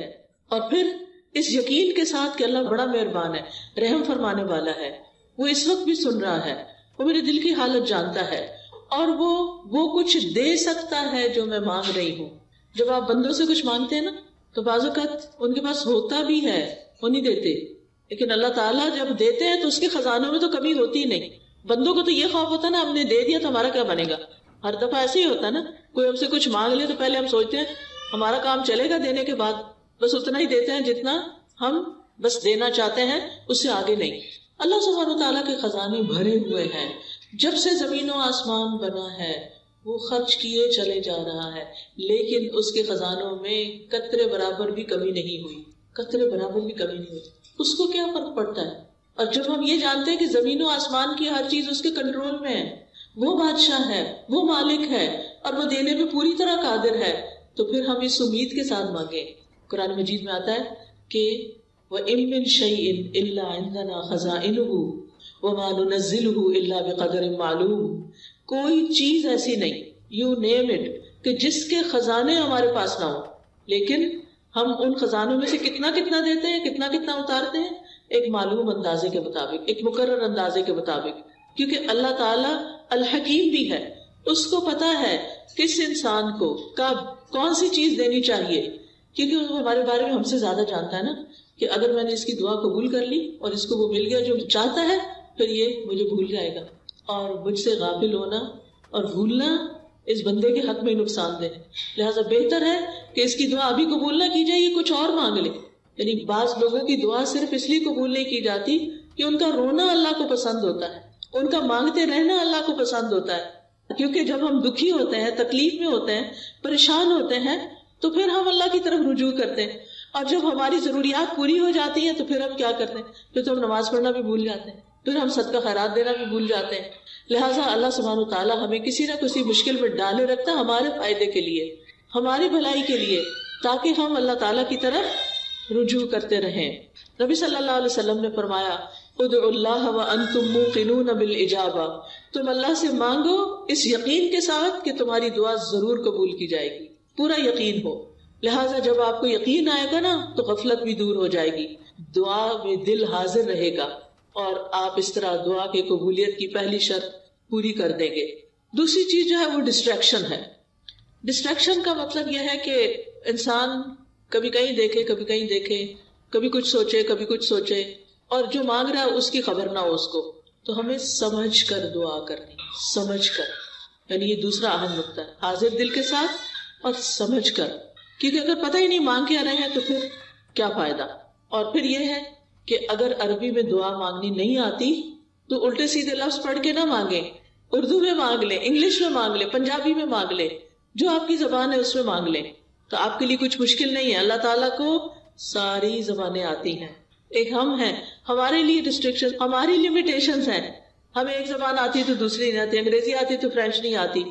اور پھر اس یقین کے ساتھ کہ اللہ بڑا مہربان ہے، رحم فرمانے والا ہے، وہ اس وقت بھی سن رہا ہے، وہ میرے دل کی حالت جانتا ہے، اور وہ کچھ دے سکتا ہے جو میں مانگ رہی ہوں. جب آپ بندوں سے کچھ مانگتے ہیں نا تو بعض اوقات ان کے پاس ہوتا بھی ہے، وہ نہیں دیتے، لیکن اللہ تعالیٰ جب دیتے ہیں تو اس کے خزانوں میں تو کمی ہوتی ہی نہیں. بندوں کو تو یہ خوف ہوتا ہے نا، ہم نے دے دیا تو ہمارا کیا بنے گا. ہر دفعہ ایسے ہی ہوتا ہے نا، کوئی ہم سے کچھ مانگ لے تو پہلے ہم سوچتے ہیں ہمارا کام چلے گا دینے کے بعد، بس اتنا ہی دیتے ہیں جتنا ہم بس دینا چاہتے ہیں، اس سے آگے نہیں. اللہ سبحانہ و تعالیٰ کے خزانے بھرے ہوئے ہیں. جب سے زمین و آسمان بنا ہے وہ خرچ کیے چلے جا رہا ہے، لیکن اس کے خزانوں میں قطرے برابر بھی کمی نہیں ہوئی، قطرے برابر بھی کمی نہیں ہوئی. اس کو کیا فرق پڑتا ہے؟ اور جب ہم یہ جانتے ہیں کہ زمین و آسمان کی ہر چیز اس کے کنٹرول میں ہے، وہ بادشاہ ہے، وہ مالک ہے، اور وہ دینے پہ پوری طرح قادر ہے، تو پھر ہم اس امید کے ساتھ مانگیں. قرآن مجید میں آتا ہے کہ وَإِن مِّن شَيْءٍ إِلَّا عِندَنَا خَزَائِنُهُ وَمَا نُنَزِّلُهُ إِلَّا بِقَدَرٍ مَعْلُومٍ. کوئی چیز ایسی نہیں، یو نیم اٹ، کہ جس کے خزانے ہمارے پاس نہ ہو، لیکن ہم ان خزانوں میں سے کتنا کتنا دیتے ہیں، کتنا کتنا اتارتے ہیں، ایک معلوم اندازے کے مطابق، ایک مقرر اندازے کے مطابق. کیونکہ اللہ تعالیٰ الحکیم بھی ہے، اس کو پتا ہے کس انسان کو کب کون سی چیز دینی چاہیے، کیونکہ وہ ہمارے بارے میں ہم سے زیادہ جانتا ہے نا، کہ اگر میں نے اس کی دعا قبول کر لی اور اس کو وہ مل گیا جو چاہتا ہے، پھر یہ مجھے بھول جائے گا. اور مجھ سے غافل ہونا اور بھولنا اس بندے کے حق میں نقصان دہ ہے. لہٰذا بہتر ہے کہ اس کی دعا ابھی قبول نہ کی جائے، یہ کچھ اور مانگ لے. یعنی بعض لوگوں کی دعا صرف اس لیے قبول نہیں کی جاتی کہ ان کا رونا اللہ کو پسند ہوتا ہے، ان کا مانگتے رہنا اللہ کو پسند ہوتا ہے. کیونکہ جب ہم دکھی ہوتے ہیں، تکلیف میں ہوتے ہیں، پریشان ہوتے ہیں، تو پھر ہم اللہ کی طرف رجوع کرتے ہیں. اور جب ہماری ضروریات پوری ہو جاتی ہیں تو پھر ہم کیا کرتے ہیں؟ پھر تو ہم نماز پڑھنا بھی بھول جاتے ہیں، پھر ہم صدقہ خیرات دینا بھی بھول جاتے ہیں. لہٰذا اللہ سبحانہ وتعالیٰ ہمیں کسی نہ کسی مشکل میں ڈالے رکھتا ہے ہمارے فائدے کے لیے، ہماری بھلائی کے لیے، تاکہ ہم اللہ تعالیٰ کی طرف رجوع کرتے رہیں. نبی صلی اللہ علیہ وسلم نے فرمایا ادعوا اللہ وانتم موقنون بالاجابہ، تم اللہ سے مانگو اس یقین کے ساتھ کہ تمہاری دعا ضرور قبول کی جائے گی، پورا یقین ہو. لہٰذا جب آپ کو یقین آئے گا نا تو غفلت بھی دور ہو جائے گی، دعا میں دل حاضر رہے گا، اور آپ اس طرح دعا کی قبولیت کی پہلی شرط پوری کر دیں گے. دوسری چیز جو ہے وہ ڈسٹریکشن ہے. ڈسٹریکشن کا مطلب یہ ہے کہ انسان کبھی کہیں دیکھے، کبھی کہیں دیکھے، کبھی کچھ سوچے، کبھی کچھ سوچے، اور جو مانگ رہا ہے اس کی خبر نہ ہو اس کو. تو ہمیں سمجھ کر دعا کرنی، سمجھ کر، یعنی یہ دوسرا اہم نقطہ ہے، حاضر دل کے ساتھ اور سمجھ کر. کیونکہ اگر پتہ ہی نہیں مانگ کے آ رہے ہیں تو پھر کیا فائدہ. اور پھر یہ ہے کہ اگر عربی میں دعا مانگنی نہیں آتی تو الٹے سیدھے لفظ پڑھ کے نہ مانگیں، اردو میں مانگ لیں، انگلش میں مانگ لیں، پنجابی میں مانگ لیں، جو آپ کی زبان ہے اس میں مانگ لیں، تو آپ کے لیے کچھ مشکل نہیں ہے. اللہ تعالیٰ کو ساری زبانیں آتی ہیں. ایک ہم ہیں، ہمارے لیے ریسٹرکشن، ہماری لمیٹیشنز ہیں. ہمیں ایک زبان آتی ہے تو دوسری نہیں آتی، انگریزی آتی ہے تو فرینچ نہیں آتی،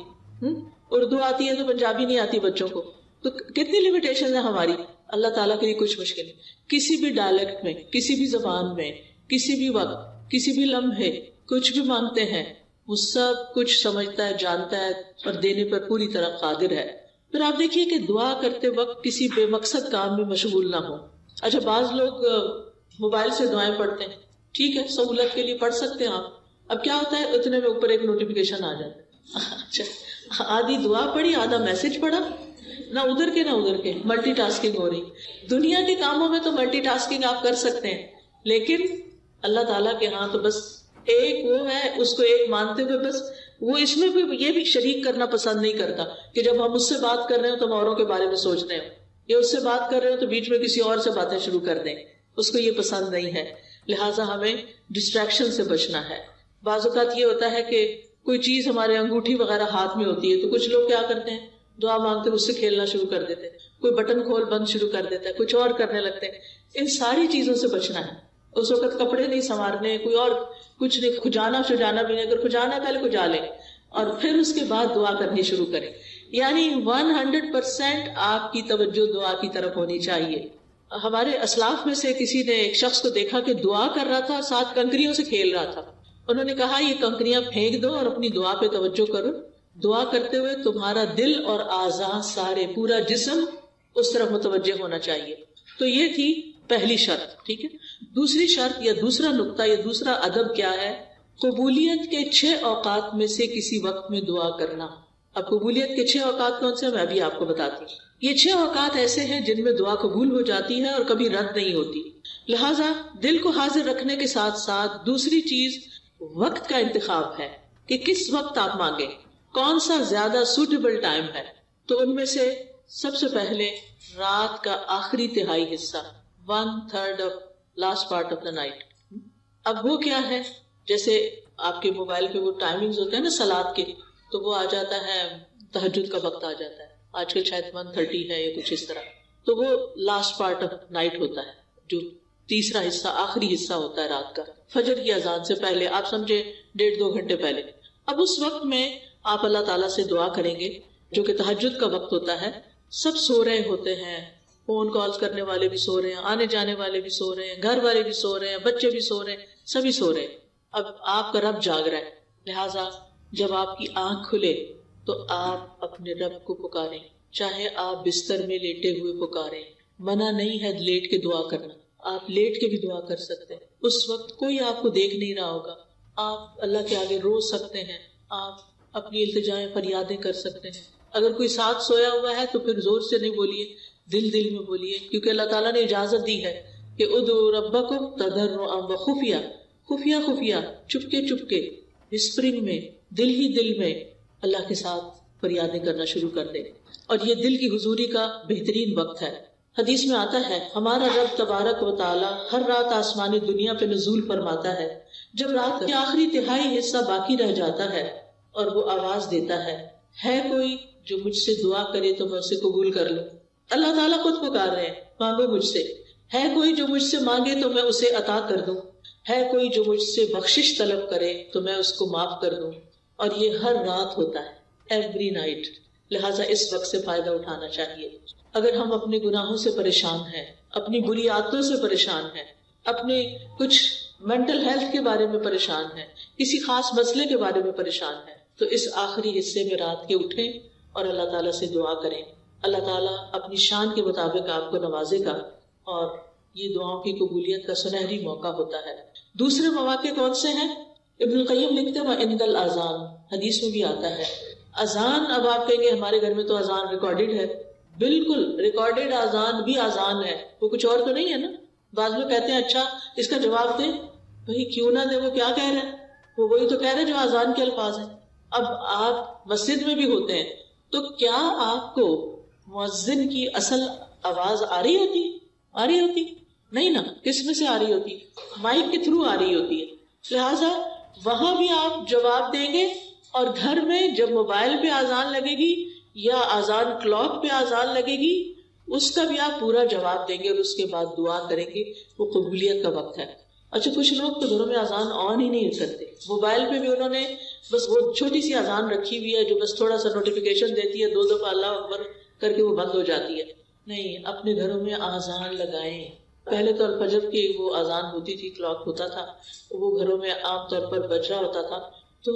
اردو آتی ہے تو پنجابی نہیں آتی بچوں کو. تو کتنی لمیٹیشن ہے ہماری. اللہ تعالیٰ کے لیے کچھ مشکل نہیں. کسی بھی ڈائلیکٹ میں، کسی بھی زبان میں، کسی بھی وقت، کسی بھی لمحے کچھ بھی مانگتے ہیں، وہ سب کچھ سمجھتا ہے، جانتا ہے، اور دینے پر پوری طرح قادر ہے. پھر آپ دیکھیے کہ دعا کرتے وقت کسی بے مقصد کام میں مشغول نہ ہو. اچھا بعض لوگ موبائل سے دعائیں پڑھتے ہیں، ٹھیک ہے، سہولت کے لیے پڑھ سکتے ہیں آپ. اب کیا ہوتا ہے، اتنے میں اوپر ایک نوٹیفیکیشن آ جاتا ہے. اچھا آدھی دعا پڑھی، آدھا میسج پڑھا، نہ ادھر کے نہ ادھر کے، ملٹی ٹاسکنگ ہو رہی. دنیا کے کاموں میں تو ملٹی ٹاسکنگ آپ کر سکتے ہیں، لیکن اللہ تعالیٰ کے ہاں تو بس ایک وہ ہے، اس کو ایک مانتے ہوئے بس وہ اس میں بھی یہ بھی شریک کرنا پسند نہیں کرتا کہ جب ہم اس سے بات کر رہے ہو تو ہم اوروں کے بارے میں سوچ رہے ہو، یا اس سے بات کر رہے ہو تو بیچ میں کسی اور سے باتیں شروع کر دیں. اس کو یہ پسند نہیں ہے. لہٰذا ہمیں ڈسٹریکشن سے بچنا ہے. بعض اوقات یہ ہوتا ہے کہ کوئی چیز ہمارے انگوٹھی وغیرہ ہاتھ میں ہوتی ہے تو کچھ لوگ کیا کرتے ہیں، دعا مانگتے اس سے کھیلنا شروع کر دیتے ہیں، کوئی بٹن کھول بند شروع کر دیتا ہے، کچھ اور کرنے لگتے ہیں. ان ساری چیزوں سے بچنا ہے. اس وقت کپڑے نہیں سنوارنے، کوئی اور کچھ نہیں، کھجانا شجانا بھی نہیں. اگر کھجانا ہے پہلے کھجا لیں اور پھر اس کے بعد دعا کرنی شروع کریں. یعنی 100% آپ کی توجہ دعا کی طرف ہونی چاہیے. ہمارے اسلاف میں سے کسی نے ایک شخص کو دیکھا کہ دعا کر رہا تھا، ساتھ کنکریوں سے کھیل رہا تھا. انہوں نے کہا یہ کنکریاں پھینک دو اور اپنی دعا پہ توجہ کرو. دعا کرتے ہوئے تمہارا دل اور اعضاء سارے، پورا جسم اس طرف متوجہ ہونا چاہیے. تو یہ تھی پہلی شرط. ٹھیک ہے. دوسری شرط یا دوسرا نقطہ یا دوسرا ادب کیا ہے؟ قبولیت کے 6 اوقات میں سے کسی وقت میں دعا کرنا. اب قبولیت کے 6 اوقات کون سے؟ میں ابھی آپ کو بتاتی ہوں. یہ 6 اوقات ایسے ہیں جن میں دعا قبول ہو جاتی ہے اور کبھی رد نہیں ہوتی. لہٰذا دل کو حاضر رکھنے کے ساتھ ساتھ دوسری چیز وقت کا انتخاب ہے کہ کس وقت آپ مانگیں، کون سا زیادہ سوٹیبل ٹائم ہے. تو ان میں سے سب سے پہلے رات کا آخری تہائی حصہ، 1/3 of last part of the night. اب وہ کیا ہے؟ جیسے آپ کے موبائل پہ وہ ٹائمنگز ہوتے ہیں نا صلاۃ کے، تو وہ آ جاتا ہے تہجد کا وقت آ جاتا ہے. آج کل شاید 1:30 ہے یا کچھ اس طرح. تو وہ لاسٹ پارٹ آف نائٹ ہوتا ہے، جو تیسرا حصہ، آخری حصہ ہوتا ہے رات کا، فجر کی اذان سے پہلے. آپ سمجھے 1.5-2 گھنٹے پہلے. اب اس وقت میں آپ اللہ تعالیٰ سے دعا کریں گے، جو کہ تہجد کا وقت ہوتا ہے. سب سو رہے ہوتے ہیں، فون کالز کرنے والے بھی سو رہے ہیں، آنے جانے والے بھی سو رہے ہیں، گھر والے بھی سو رہے ہیں، بچے بھی سو رہے ہیں، سبھی سو رہے ہیں. اب آپ کا رب جاگ رہا ہے. لہٰذا جب آپ کی آنکھ کھلے تو آپ اپنے رب کو پکاریں، چاہے آپ بستر میں لیٹے ہوئے پکاریں. منع نہیں ہے لیٹ کے دعا کرنا، آپ لیٹ کے بھی دعا کر سکتے ہیں. اس وقت کوئی آپ کو دیکھ نہیں رہا ہوگا، آپ اللہ کے آگے رو سکتے ہیں، آپ اپنی التجائیں فریادیں کر سکتے ہیں. اگر کوئی ساتھ سویا ہوا ہے تو پھر زور سے نہیں بولیے، دل دل میں بولیے، کیونکہ اللہ تعالیٰ نے اجازت دی ہے کہ ادعوا ربکم تضرعا وخفیہ، خفیہ خفیہ، چپکے چپکے، وسپرنگ میں، دل ہی دل میں اللہ کے ساتھ فریادیں کرنا شروع کر دیں. اور یہ دل کی حضوری کا بہترین وقت ہے. حدیث میں آتا ہے ہمارا رب تبارک و تعالی ہر رات آسمانی دنیا پہ نزول فرماتا ہے. جب رات کے آخری تہائی حصہ باقی رہ جاتا ہے اور وہ آواز دیتا ہے کوئی جو مجھ سے دعا کرے تو میں اسے قبول کر لوں. اللہ تعالیٰ خود پکار رہے ہیں، مانگو مجھ سے. ہے کوئی جو مجھ سے مانگے تو میں اسے عطا کر دوں. ہے کوئی جو مجھ سے بخشش طلب کرے تو میں اس کو معاف کر دوں. اور یہ ہر رات ہوتا ہے، ایوری نائٹ. لہٰذا اس وقت سے فائدہ اٹھانا چاہیے. اگر ہم اپنے گناہوں سے پریشان ہیں، اپنی بری عادتوں سے پریشان ہیں، اپنے کچھ مینٹل ہیلتھ کے بارے میں پریشان ہیں، کسی خاص مسئلے کے بارے میں پریشان ہیں، تو اس آخری حصے میں رات کے اٹھیں اور اللہ تعالیٰ سے دعا کریں. اللہ تعالیٰ اپنی شان کے مطابق آپ کو نوازے گا اور یہ دعاؤں کی قبولیت کا سنہری موقع ہوتا ہے. دوسرے مواقع کون سے ہیں؟ ابن القیم لکھتے ہیں وَعِنْدَ الْأَذَانِ، حدیث میں بھی آتا ہے اذان. اب آپ کہیں گے ہمارے گھر میں تو اذان ریکارڈڈ ہے. بالکل ریکارڈڈ اذان بھی اذان ہے، وہ کچھ اور تو نہیں ہے نا. بعض لوگ کہتے ہیں اچھا اس کا جواب دیں. بھائی کیوں نہ دیں، وہ کیا کہہ رہے ہیں؟ وہ وہی تو کہہ رہے ہیں جو اذان کے الفاظ ہیں. اب آپ مسجد میں بھی ہوتے ہیں تو کیا آپ کو مؤذن کی اصل آواز آ رہی ہوتی؟ نہیں نا. کس میں سے آ رہی ہوتی؟ مائک کے تھرو آ رہی ہوتی ہے. لہٰذا وہاں بھی آپ جواب دیں گے، اور گھر میں جب موبائل پہ اذان لگے گی یا اذان کلاک پہ اذان لگے گی اس کا بھی آپ پورا جواب دیں گے اور اس کے بعد دعا کریں گے. وہ قبولیت کا وقت ہے. اچھا کچھ لوگ تو گھروں میں اذان آن ہی نہیں کرتے، موبائل پہ بھی انہوں نے بس وہ چھوٹی سی اذان رکھی ہوئی ہے جو بس تھوڑا سا نوٹیفیکیشن دیتی ہے، 2 دفعہ اللہ اکبر کر کے وہ بند ہو جاتی ہے. نہیں، اپنے گھروں میں اذان لگائیں. پہلے تو الفجر کی وہ اذان ہوتی تھی، کلاک ہوتا تھا، وہ گھروں میں عام طور پر بج رہا ہوتا تھا. تو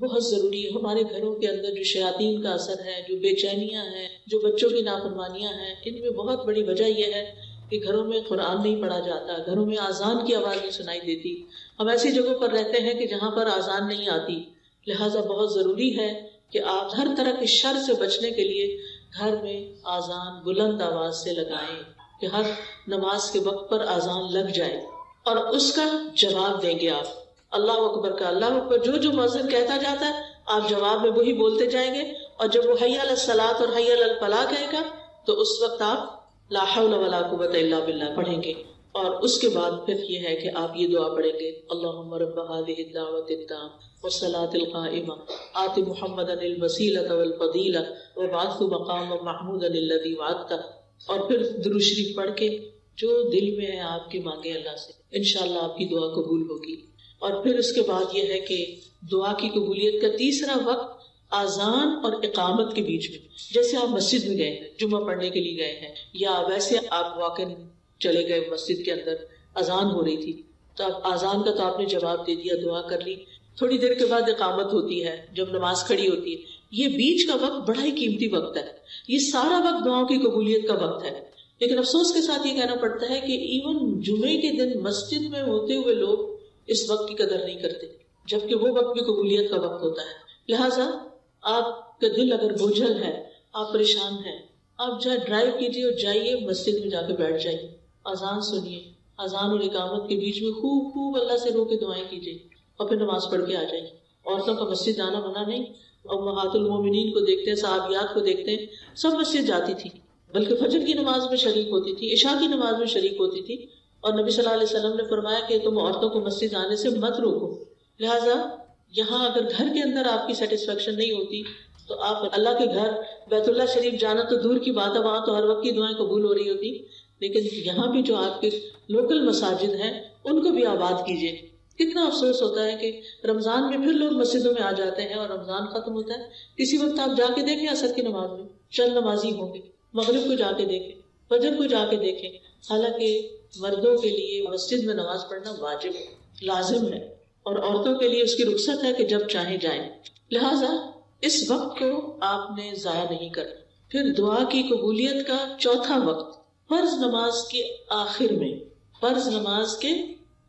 بہت ضروری ہے ہمارے گھروں کے اندر جو شیاطین کا اثر ہے، جو بے چینیاں ہیں، جو بچوں کی نافرمانیاں ہیں، ان میں بہت بڑی وجہ یہ ہے کہ گھروں میں قرآن نہیں پڑھا جاتا، گھروں میں اذان کی آواز نہیں سنائی دیتی. ہم ایسی جگہوں پر رہتے ہیں کہ جہاں پر اذان نہیں آتی. لہٰذا بہت ضروری ہے کہ آپ ہر طرح کی شر سے بچنے کے لیے گھر میں اذان بلند آواز سے لگائیں کہ ہر نماز کے وقت پر اذان لگ جائے اور اس کا جواب دیں گے. آپ اللہ اکبر کا اللہ اکبر جو مؤذن کہتا جاتا ہے آپ جواب میں وہی بولتے جائیں گے. اور جب وہ حی علی الصلاۃ اور حی علی الفلاح کہے گا تو اس وقت آپ لا حول ولا قوۃ الا باللہ پڑھیں گے. اور اس کے بعد پھر یہ ہے کہ آپ یہ دعا پڑھیں گے اللہم رب هذه الدعوة التامة والصلاة القائمة آت محمدا الوسیلة والفضیلة وابعثه مقاما محمودا الذی وعدتہ. اور پھر درود شریف پڑھ کے جو دل میں ہے آپ کے مانگے اللہ سے، انشاءاللہ آپ کی دعا قبول ہوگی. اور پھر اس کے بعد یہ ہے کہ دعا کی قبولیت کا تیسرا وقت اذان اور اقامت کے بیچ میں. جیسے آپ مسجد میں گئے ہیں، جمعہ پڑھنے کے لیے گئے ہیں، یا ویسے آپ واقعی چلے گئے مسجد کے اندر، اذان ہو رہی تھی تو اب اذان کا تو آپ نے جواب دے دیا، دعا کر لی. تھوڑی دیر کے بعد اقامت ہوتی ہے جب نماز کھڑی ہوتی ہے، یہ بیچ کا وقت بڑا ہی قیمتی وقت ہے، یہ سارا وقت دعاؤں کی قبولیت کا وقت ہے. لیکن افسوس کے ساتھ یہ کہنا پڑتا ہے کہ ایون جمعے کے دن مسجد میں ہوتے ہوئے لوگ اس وقت کی قدر نہیں کرتے، جبکہ وہ وقت بھی قبولیت کا وقت ہوتا ہے. لہٰذا آپ کا دل اگر بوجھل ہے، آپ پریشان ہیں، آپ جہاں ڈرائیو کیجیے اور جائیے مسجد میں جا کے بیٹھ جائیے، اذان سنیے، اذان اور اقامت کے بیچ میں خوب خوب اللہ سے رو کے دعائیں کیجیے اور پھر نماز پڑھ کے آ جائیے. عورتوں کا مسجد جانا منع نہیں. امہات المومنین کو دیکھتے ہیں، صحابیات کو دیکھتے ہیں، سب مسجد جاتی تھی، بلکہ فجر کی نماز میں شریک ہوتی تھی، عشاء کی نماز میں شریک ہوتی تھی. اور نبی صلی اللہ علیہ وسلم نے فرمایا کہ تم عورتوں کو مسجد آنے سے مت روکو. لہٰذا یہاں اگر گھر کے اندر آپ کی سیٹسفیکشن نہیں ہوتی تو آپ اللہ کے گھر بیت اللہ شریف جانا تو دور کی بات ہے، وہاں تو ہر وقت کی دعائیں قبول ہو رہی ہوتی، لیکن یہاں بھی جو آپ کے لوکل مساجد ہیں ان کو بھی آباد کیجیے. کتنا افسوس ہوتا ہے کہ رمضان میں پھر لوگ مسجدوں میں آ جاتے ہیں اور رمضان ختم ہوتا ہے، کسی وقت آپ جا کے دیکھیں عصر کی نماز میں چند نمازی ہوں گے، مغرب کو جا کے دیکھیں، فجر کو جا کے دیکھیں. حالانکہ مردوں کے لیے مسجد میں نماز پڑھنا واجب ہے، لازم ہے، اور عورتوں کے لیے اس کی رخصت ہے کہ جب چاہیں جائیں. لہٰذا اس وقت کو آپ نے ضائع نہیں کرنا. پھر دعا کی قبولیت کا چوتھا وقت فرض نماز کے آخر میں، فرض نماز کے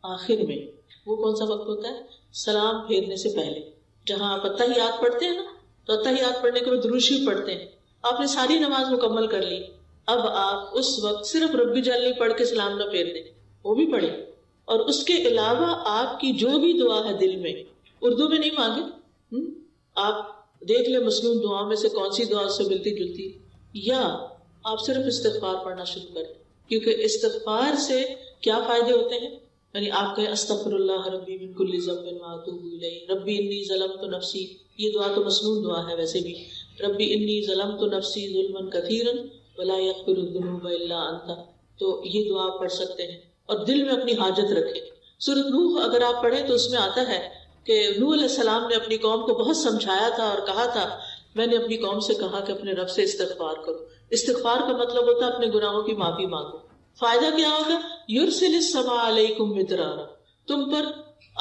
آخر میں وہ کون سا وقت ہوتا ہے؟ سلام پھیرنے سے پہلے، جہاں آپ اتحیات پڑھتے ہیں نا، تو اتحیات پڑھنے کے بعد درود شریف پڑھتے ہیں. آپ نے ساری نماز مکمل کر لی، اب آپ اس وقت صرف رب جل پڑھ کے سلام نہ پھیر دیں، وہ بھی پڑھیں، اور اس کے علاوہ آپ کی جو بھی دعا ہے دل میں، اردو میں نہیں مانگے، آپ دیکھ لیں مسنون دعاؤں میں سے کون سی دعا اس سے ملتی جلتی، یا آپ صرف استغفار پڑھنا شروع کریں. کیونکہ استغفار سے کیا فائدے ہوتے ہیں؟ یعنی آپ کہیں استغفر اللہ ربی من کل ذنب واتوب الیہ، ربی انی ظلمت نفسی، یہ دعا تو مسنون دعا ہے ویسے بھی، ربی انی ظلمت نفسی ظلما کثیرا ولا یغفر الذنوب الا انت، تو یہ دعا آپ پڑھ سکتے ہیں اور دل میں اپنی حاجت رکھیں. سورۃ نوح اگر آپ پڑھیں تو اس میں آتا ہے کہ نوح علیہ السلام نے اپنی قوم کو بہت سمجھایا تھا اور کہا تھا، میں نے اپنی قوم سے کہا کہ اپنے رب سے استغفار کرو. استغفار کا مطلب ہوتا ہے اپنے گناہوں کی معافی مانگو. فائدہ کیا ہوگا؟ یرسل السماء علیکم مدرارا، تم پر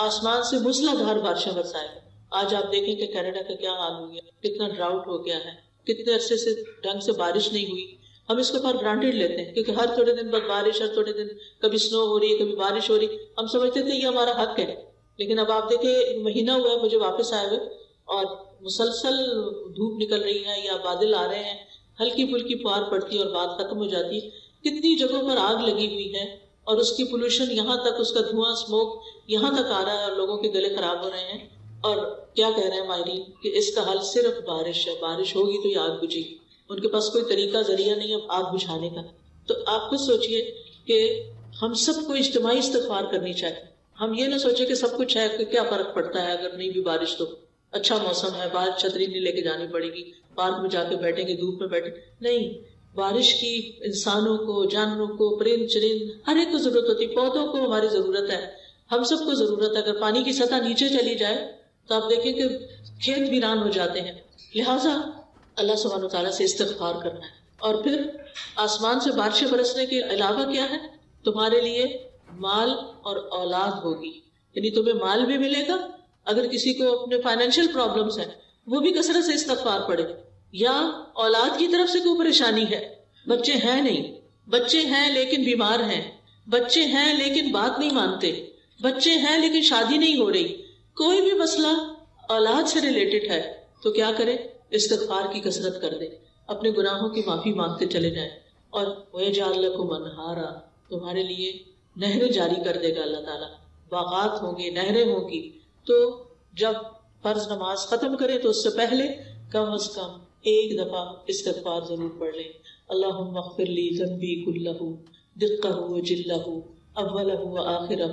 آسمان سے موسلادھار بارشیں برسائے گا. آج آپ دیکھیں کہ کینیڈا کا کیا حال ہو گیا، کتنا ڈراؤٹ ہو گیا ہے، کتنے عرصے سے ڈھنگ سے بارش نہیں ہوئی. ہم اس کو فار گرانٹیڈ لیتے ہیں کیونکہ ہر تھوڑے دن بعد بارش، ہر تھوڑے دن کبھی سنو ہو رہی ہے، کبھی بارش ہو رہی، ہم سمجھتے تھے یہ ہمارا حق ہے. لیکن اب آپ دیکھیں مہینہ ہوا ہے مجھے واپس آئے ہوئے اور مسلسل دھوپ نکل رہی ہے یا بادل آ رہے ہیں، ہلکی پھلکی پھوار پڑتی ہے اور بات ختم ہو جاتی ہے. کتنی جگہوں پر آگ لگی ہوئی ہے اور اس کی پولوشن یہاں تک، اس کا دھواں اسموک یہاں تک آ رہا ہے اور لوگوں کے گلے خراب ہو رہے ہیں. اور کیا کہہ رہے ہیں ماہرین کہ اس کا حل صرف بارش ہے، بارش ہوگی تو یہ آگ بجھے گی. ان کے پاس کوئی طریقہ ذریعہ نہیں ہے آگ بجھانے کا. تو آپ خود سوچئے کہ ہم سب کو اجتماعی استغفار کرنی چاہیے. ہم یہ نہ سوچے کہ سب کچھ ہے کہ کیا فرق پڑتا ہے اگر نہیں بھی بارش، تو اچھا موسم ہے، باہر چھتری نہیں لے کے جانی پڑے گی، پارک میں جا کے بیٹھیں گے، دھوپ میں بیٹھیں. نہیں، بارش کی انسانوں کو، جانوروں کو، پرند چرند ہر ایک کو ضرورت ہوتی ہے. پودوں کو ہماری ضرورت ہے، ہم سب کو ضرورت ہے. اگر پانی کی سطح نیچے چلی جائے تو آپ دیکھیں کہ کھیت ویران ہو جاتے ہیں. لہٰذا اللہ سبحانہ وتعالیٰ سے استغفار کرنا ہے. اور پھر آسمان سے بارشیں برسنے کے علاوہ کیا ہے؟ تمہارے لیے مال اور اولاد ہوگی، یعنی تمہیں مال بھی ملے گا. اگر کسی کو اپنے فائنینشیل پرابلمس ہیں وہ بھی کثرت سے استغفار پڑھے، یا اولاد کی طرف سے کوئی پریشانی ہے، بچے ہیں نہیں، بچے ہیں لیکن بیمار ہیں، بچے ہیں لیکن بات نہیں مانتے، بچے ہیں لیکن شادی نہیں ہو رہی، کوئی بھی مسئلہ اولاد سے ریلیٹڈ ہے تو کیا کرے؟ استغفار کی کثرت کر دے، اپنے گناہوں کی معافی مانگتے چلے جائیں. اور وَيَجْعَلْ لَكُمْ أَنْهَارًا، تمہارے لیے نہریں جاری کر دے گا اللہ تعالیٰ، باغات ہوں گے، نہریں ہوں گی. تو جب فرض نماز ختم کرے تو اس سے پہلے کم از کم ایک دفعہ استغفار ضرور پڑھ لیں. اللہم اغفر لی ذنبی کلہ دقہ و جلہ اولہ و آخرہ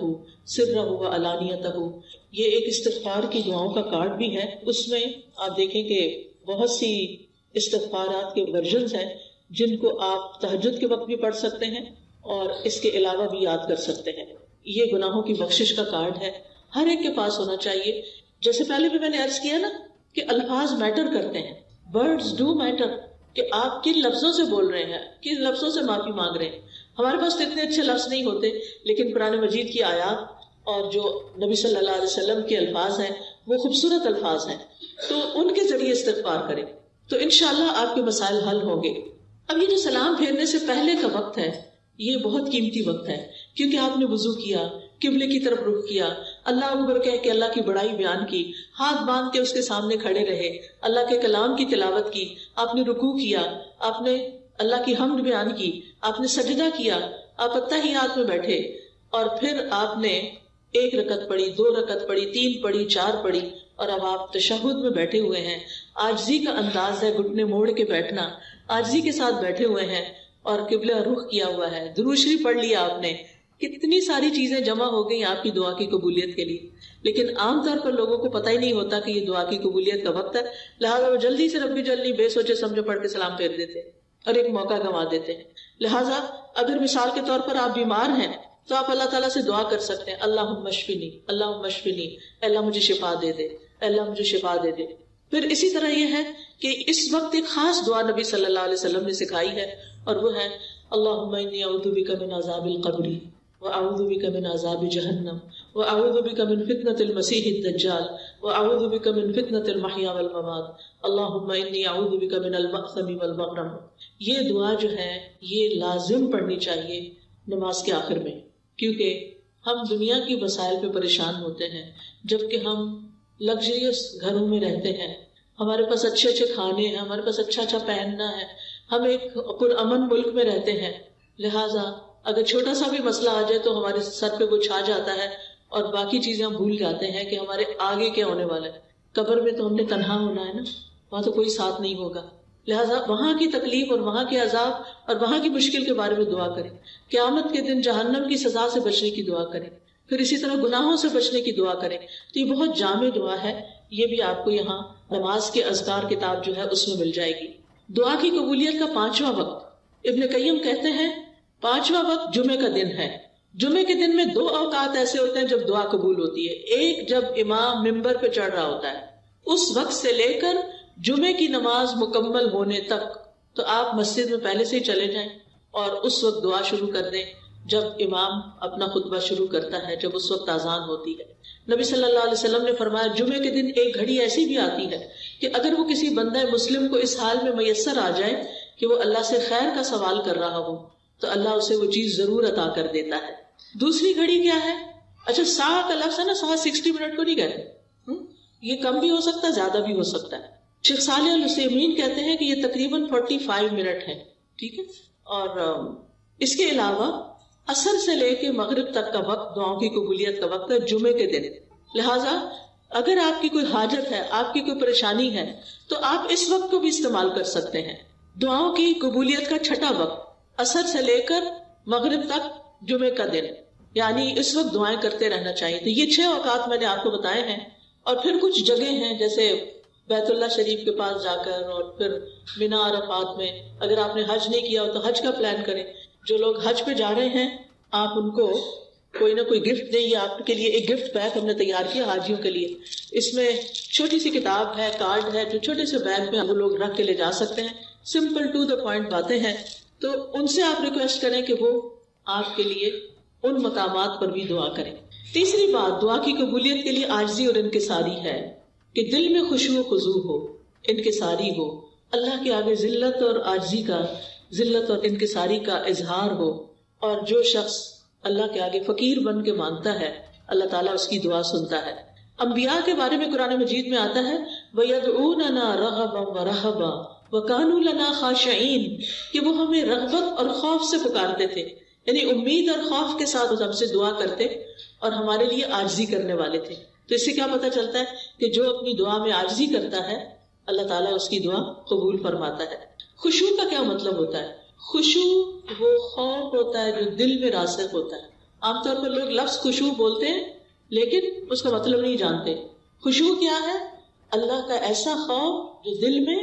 سرہ و علانیتہ. یہ ایک استغفار کی دعاؤں کا کارڈ بھی ہے. اس میں آپ دیکھیں کہ بہت سی استغفارات کے ورژنز ہیں جن کو آپ تہجد کے وقت بھی پڑھ سکتے ہیں اور اس کے علاوہ بھی یاد کر سکتے ہیں. یہ گناہوں کی بخشش کا کارڈ ہے، ہر ایک کے پاس ہونا چاہیے. جیسے پہلے بھی میں نے عرض کیا نا کہ الفاظ میٹر کرتے ہیں، ورڈز ڈو میٹر، کہ آپ کن لفظوں سے بول رہے ہیں، کن لفظوں سے معافی مانگ رہے ہیں. ہمارے پاس تو اتنے اچھے لفظ نہیں ہوتے، لیکن قرآن مجید کی آیات اور جو نبی صلی اللہ علیہ وسلم کے الفاظ ہیں وہ خوبصورت الفاظ ہیں، تو ان کے ذریعے استغفار کریں تو انشاءاللہ آپ کے مسائل حل ہوں گے۔ اب یہ جو سلام پھیرنے سے پہلے کا وقت ہے یہ بہت قیمتی وقت ہے، کیونکہ آپ نے وضو کیا، قبلے کی طرف رخ کیا، اللہ اکبر کہہ کے اللہ کی بڑائی بیان کی، ہاتھ باندھ کے اس کے سامنے کھڑے رہے، اللہ کے کلام کی تلاوت کی، آپ نے رکوع کیا، آپ نے اللہ کی حمد بیان کی، آپ نے سجدہ کیا، آپ اتحیات میں بیٹھے، اور پھر آپ نے 1 رکعت پڑھی، 2 رکعت پڑھی، 3 پڑھی، 4 پڑھی، اور اب آپ تشہد میں بیٹھے ہوئے ہیں۔ عاجزی کا انداز ہے، گھٹنے موڑ کے بیٹھنا، عاجزی کے ساتھ بیٹھے ہوئے ہیں اور قبلہ رخ کیا ہوا ہے، درود شریف پڑھ لیا آپ نے، کتنی ساری چیزیں جمع ہو گئی آپ کی دعا کی قبولیت کے لیے۔ لیکن عام طور پر لوگوں کو پتہ ہی نہیں ہوتا کہ یہ دعا کی قبولیت کا وقت ہے، لہٰذا وہ جلدی سے ربی جلدی بے سوچے سمجھے پڑھ کے سلام پھیر دیتے ہیں اور ایک موقع گنوا دیتے ہیں۔ لہٰذا اگر مثال کے طور پر آپ بیمار ہیں تو آپ اللہ تعالیٰ سے دعا کر سکتے ہیں، اللہم اشفنی، اللہم اشفنی، اللہ مجھے شفا دے دے، اللہ مجھے شفا دے دے۔ پھر اسی طرح یہ ہے کہ اس وقت ایک خاص دعا نبی صلی اللہ علیہ وسلم نے سکھائی ہے، اور وہ ہے اللہم انی اعوذ بک من عذاب القبر واعوذ بک من عذاب جہنم واعوذ بک من فتنۃ المسیح الدجال واعوذ بک من فتنۃ المحیا والممات اللہم انی اعوذ بک من المأثم والمغرم۔ یہ دعا جو ہے یہ لازم پڑھنی چاہیے نماز کے آخر میں، کیونکہ ہم دنیا کی مسائل پہ پریشان ہوتے ہیں، جبکہ ہم لگژریس گھروں میں رہتے ہیں، ہمارے پاس اچھے اچھے کھانے ہیں، ہمارے پاس اچھا اچھا پہننا ہے، ہم ایک پرامن ملک میں رہتے ہیں۔ لہٰذا اگر چھوٹا سا بھی مسئلہ آ جائے تو ہمارے سر پہ کچھ آ جاتا ہے اور باقی چیزیں ہم بھول جاتے ہیں کہ ہمارے آگے کیا ہونے والا ہے۔ قبر میں تو ہم نے تنہا ہونا ہے نا، وہاں تو کوئی ساتھ نہیں ہوگا، لہٰذا وہاں کی تکلیف اور وہاں کے عذاب اور وہاں کی مشکل کے بارے میں دعا کریں۔ قیامت کے دن جہنم کی سزا سے بچنے کی دعا کریں، پھر اسی طرح گناہوں سے بچنے کی دعا کریں۔ تو یہ بہت جامع دعا ہے، یہ بھی آپ کو یہاں نماز کے اذکار کتاب جو ہے اس میں مل جائے گی۔ دعا کی قبولیت کا 5واں وقت، ابن قیم کہتے ہیں 5واں وقت جمعے کا دن ہے۔ جمعے کے دن میں 2 اوقات ایسے ہوتے ہیں جب دعا قبول ہوتی ہے، ایک جب امام ممبر پہ چڑھ رہا ہوتا ہے، اس وقت سے لے کر جمعے کی نماز مکمل ہونے تک تو آپ مسجد میں پہلے سے ہی چلے جائیں اور اس وقت دعا شروع کر دیں جب امام اپنا خطبہ شروع کرتا ہے، جب اس وقت اذان ہوتی ہے۔ نبی صلی اللہ علیہ وسلم نے فرمایا جمعے کے دن ایک گھڑی ایسی بھی آتی ہے کہ اگر وہ کسی بندہ مسلم کو اس حال میں میسر آ جائے کہ وہ اللہ سے خیر کا سوال کر رہا ہو تو اللہ اسے وہ چیز ضرور عطا کر دیتا ہے۔ دوسری گھڑی کیا ہے؟ اچھا ساعت کا لفظ ہے نا، ساعت 60 منٹ کو نہیں کہتے، یہ کم بھی ہو سکتا ہے زیادہ بھی ہو سکتا ہے۔ شیخ صالح العثیمین کہتے ہیں کہ یہ تقریباً 45 منٹ ہے، ٹھیک ہے۔ اور اس کے علاوہ عصر سے لے کے مغرب تک کا وقت دعاؤں کی قبولیت کا وقت ہے جمعے کے دن۔ لہٰذا اگر آپ کی کوئی حاجت ہے، آپ کی کوئی پریشانی ہے تو آپ اس وقت کو بھی استعمال کر سکتے ہیں۔ دعاؤں کی قبولیت کا 6واں وقت عصر سے لے کر مغرب تک جمعے کا دن، یعنی اس وقت دعائیں کرتے رہنا چاہیے۔ تو یہ 6 اوقات میں نے آپ کو بتائے ہیں، اور پھر کچھ جگہ ہیں جیسے بیت اللہ شریف کے پاس جا کر، اور پھر مینا عرفات میں۔ اگر آپ نے حج نہیں کیا ہو تو حج کا پلان کریں۔ جو لوگ حج پہ جا رہے ہیں آپ ان کو کوئی نہ کوئی گفٹ دیں، یا آپ کے لیے ایک گفٹ بیگ ہم نے تیار کیا حاجیوں کے لیے۔ اس میں چھوٹی سی کتاب ہے، کارڈ ہے، جو چھوٹے سے بیگ میں وہ لوگ رکھ کے لے جا سکتے ہیں، سمپل ٹو دا پوائنٹ باتیں ہیں۔ تو ان سے آپ ریکویسٹ کریں کہ وہ آپ کے لیے ان مقامات پر بھی دعا کریں۔ تیسری بات دعا کی قبولیت کے لیے عاجزی اور انکساری ہے، کہ دل میں خشوع و خضوع ہو، انکساری ہو، اللہ کے آگے ذلت اور عاجزی کا، ذلت اور انکساری کا اظہار ہو۔ اور جو شخص اللہ کے آگے فقیر بن کے مانگتا ہے اللہ تعالیٰ اس کی دعا سنتا ہے۔ انبیاء کے بارے میں قرآن مجید میں آتا ہے وَيَدْعُونَنَا رَغَبًا وَرَهَبًا وَكَانُوا لَنَا خَاشِعِينَ، کہ وہ ہمیں رغبت اور خوف سے پکارتے تھے، یعنی امید اور خوف کے ساتھ ہم سے دعا کرتے اور ہمارے لیے عاجزی کرنے والے تھے۔ تو اس سے کیا پتہ چلتا ہے کہ جو اپنی دعا میں عاجزی کرتا ہے اللہ تعالیٰ اس کی دعا قبول فرماتا ہے۔ خشوع کا کیا مطلب ہوتا ہے؟ خشوع وہ خوف ہوتا ہے جو دل میں راسخ ہوتا ہے۔ عام طور پر لوگ لفظ خشوع بولتے ہیں لیکن اس کا مطلب نہیں جانتے۔ خشوع کیا ہے؟ اللہ کا ایسا خوف جو دل میں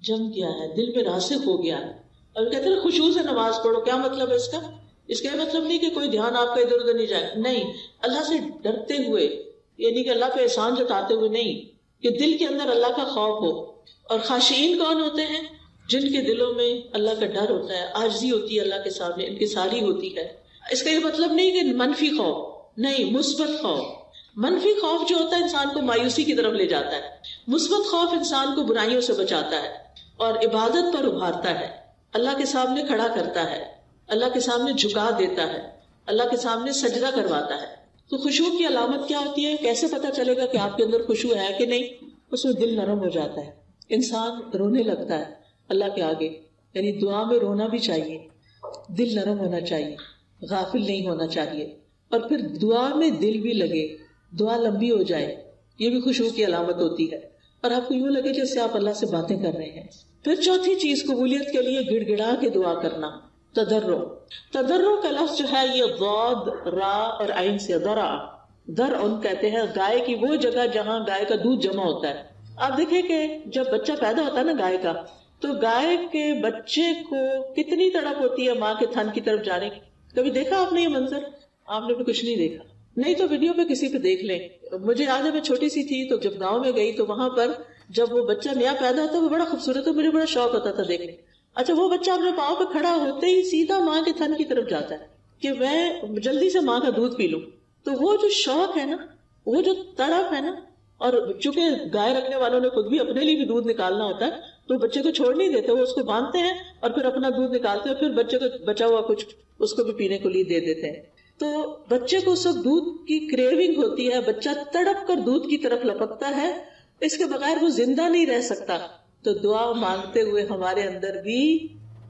جم گیا ہے، دل میں راسخ ہو گیا ہے۔ اور کہتے ہیں خشوع سے نماز پڑھو، کیا مطلب ہے اس کا؟ اس کا مطلب نہیں کہ کوئی دھیان آپ کا ادھر ادھر نہیں جائے، نہیں، اللہ سے ڈرتے ہوئے، یعنی کہ اللہ پہ احسان جتاتے ہوئے نہیں، کہ دل کے اندر اللہ کا خوف ہو۔ اور خاشعین کون ہوتے ہیں؟ جن کے دلوں میں اللہ کا ڈر ہوتا ہے، عاجزی ہوتی ہے اللہ کے سامنے، انکساری ہوتی ہے۔ اس کا یہ مطلب نہیں کہ منفی خوف، نہیں، مثبت خوف۔ منفی خوف جو ہوتا ہے انسان کو مایوسی کی طرف لے جاتا ہے، مثبت خوف انسان کو برائیوں سے بچاتا ہے اور عبادت پر ابھارتا ہے، اللہ کے سامنے کھڑا کرتا ہے، اللہ کے سامنے جھکا دیتا ہے، اللہ کے سامنے سجدہ کرواتا ہے۔ تو خشوع کی علامت کیا ہوتی ہے؟ کیسے پتہ چلے گا کہ آپ کے اندر خشوع ہے کہ نہیں؟ اس میں دل نرم ہو جاتا ہے، انسان رونے لگتا ہے اللہ کے آگے، یعنی دعا میں رونا بھی چاہیے، دل نرم ہونا چاہیے، غافل نہیں ہونا چاہیے، اور پھر دعا میں دل بھی لگے، دعا لمبی ہو جائے، یہ بھی خشوع کی علامت ہوتی ہے، اور آپ کو یوں لگے جیسے آپ اللہ سے باتیں کر رہے ہیں۔ پھر چوتھی چیز قبولیت کے لیے گڑ گڑا کے دعا کرنا، تضرع۔ تضرع کا لفظ جو ہے یہ ضاد، را اور عین سے درع، درعن کہتے ہیں گائے کی وہ جگہ جہاں گائے کا دودھ جمع ہوتا ہے۔ آپ دیکھیں کہ جب بچہ پیدا ہوتا ہے نا گائے کا، تو گائے کے بچے کو کتنی تڑپ ہوتی ہے ماں کے تھن کی طرف جانے کی۔ کبھی دیکھا آپ نے یہ منظر؟ آپ نے بھی کچھ نہیں دیکھا، نہیں تو ویڈیو پہ کسی پہ دیکھ لیں۔ مجھے یاد ہے میں چھوٹی سی تھی تو جب گاؤں میں گئی تو وہاں پر جب وہ بچہ نیا پیدا ہوتا ہے وہ بڑا خوبصورت ہے، مجھے بڑا شوق ہوتا تھا دیکھنے۔ اچھا وہ بچہ اپنے پاؤں پہ کھڑا ہوتے ہی سیدھا ماں کے تھن کی طرف جاتا ہے کہ میں جلدی سے ماں کا دودھ پی لوں۔ تو وہ جو شوق ہے نا، وہ جو تڑپ ہے نا، اور چونکہ گائے رکھنے والوں نے خود بھی اپنے لیے بھی دودھ نکالنا ہوتا ہے تو بچے کو چھوڑ نہیں دیتے، وہ اس کو باندھتے ہیں اور پھر اپنا دودھ نکالتے ہیں، پھر بچے کو بچا ہوا کچھ اس کو بھی پینے کو لیے دے دیتے ہیں۔ تو بچے کو سب دودھ کی کریونگ ہوتی ہے، بچہ تڑپ کر دودھ کی طرف لپکتا ہے، اس کے بغیر وہ زندہ نہیں رہ سکتا۔ تو دعا مانگتے ہوئے ہمارے اندر بھی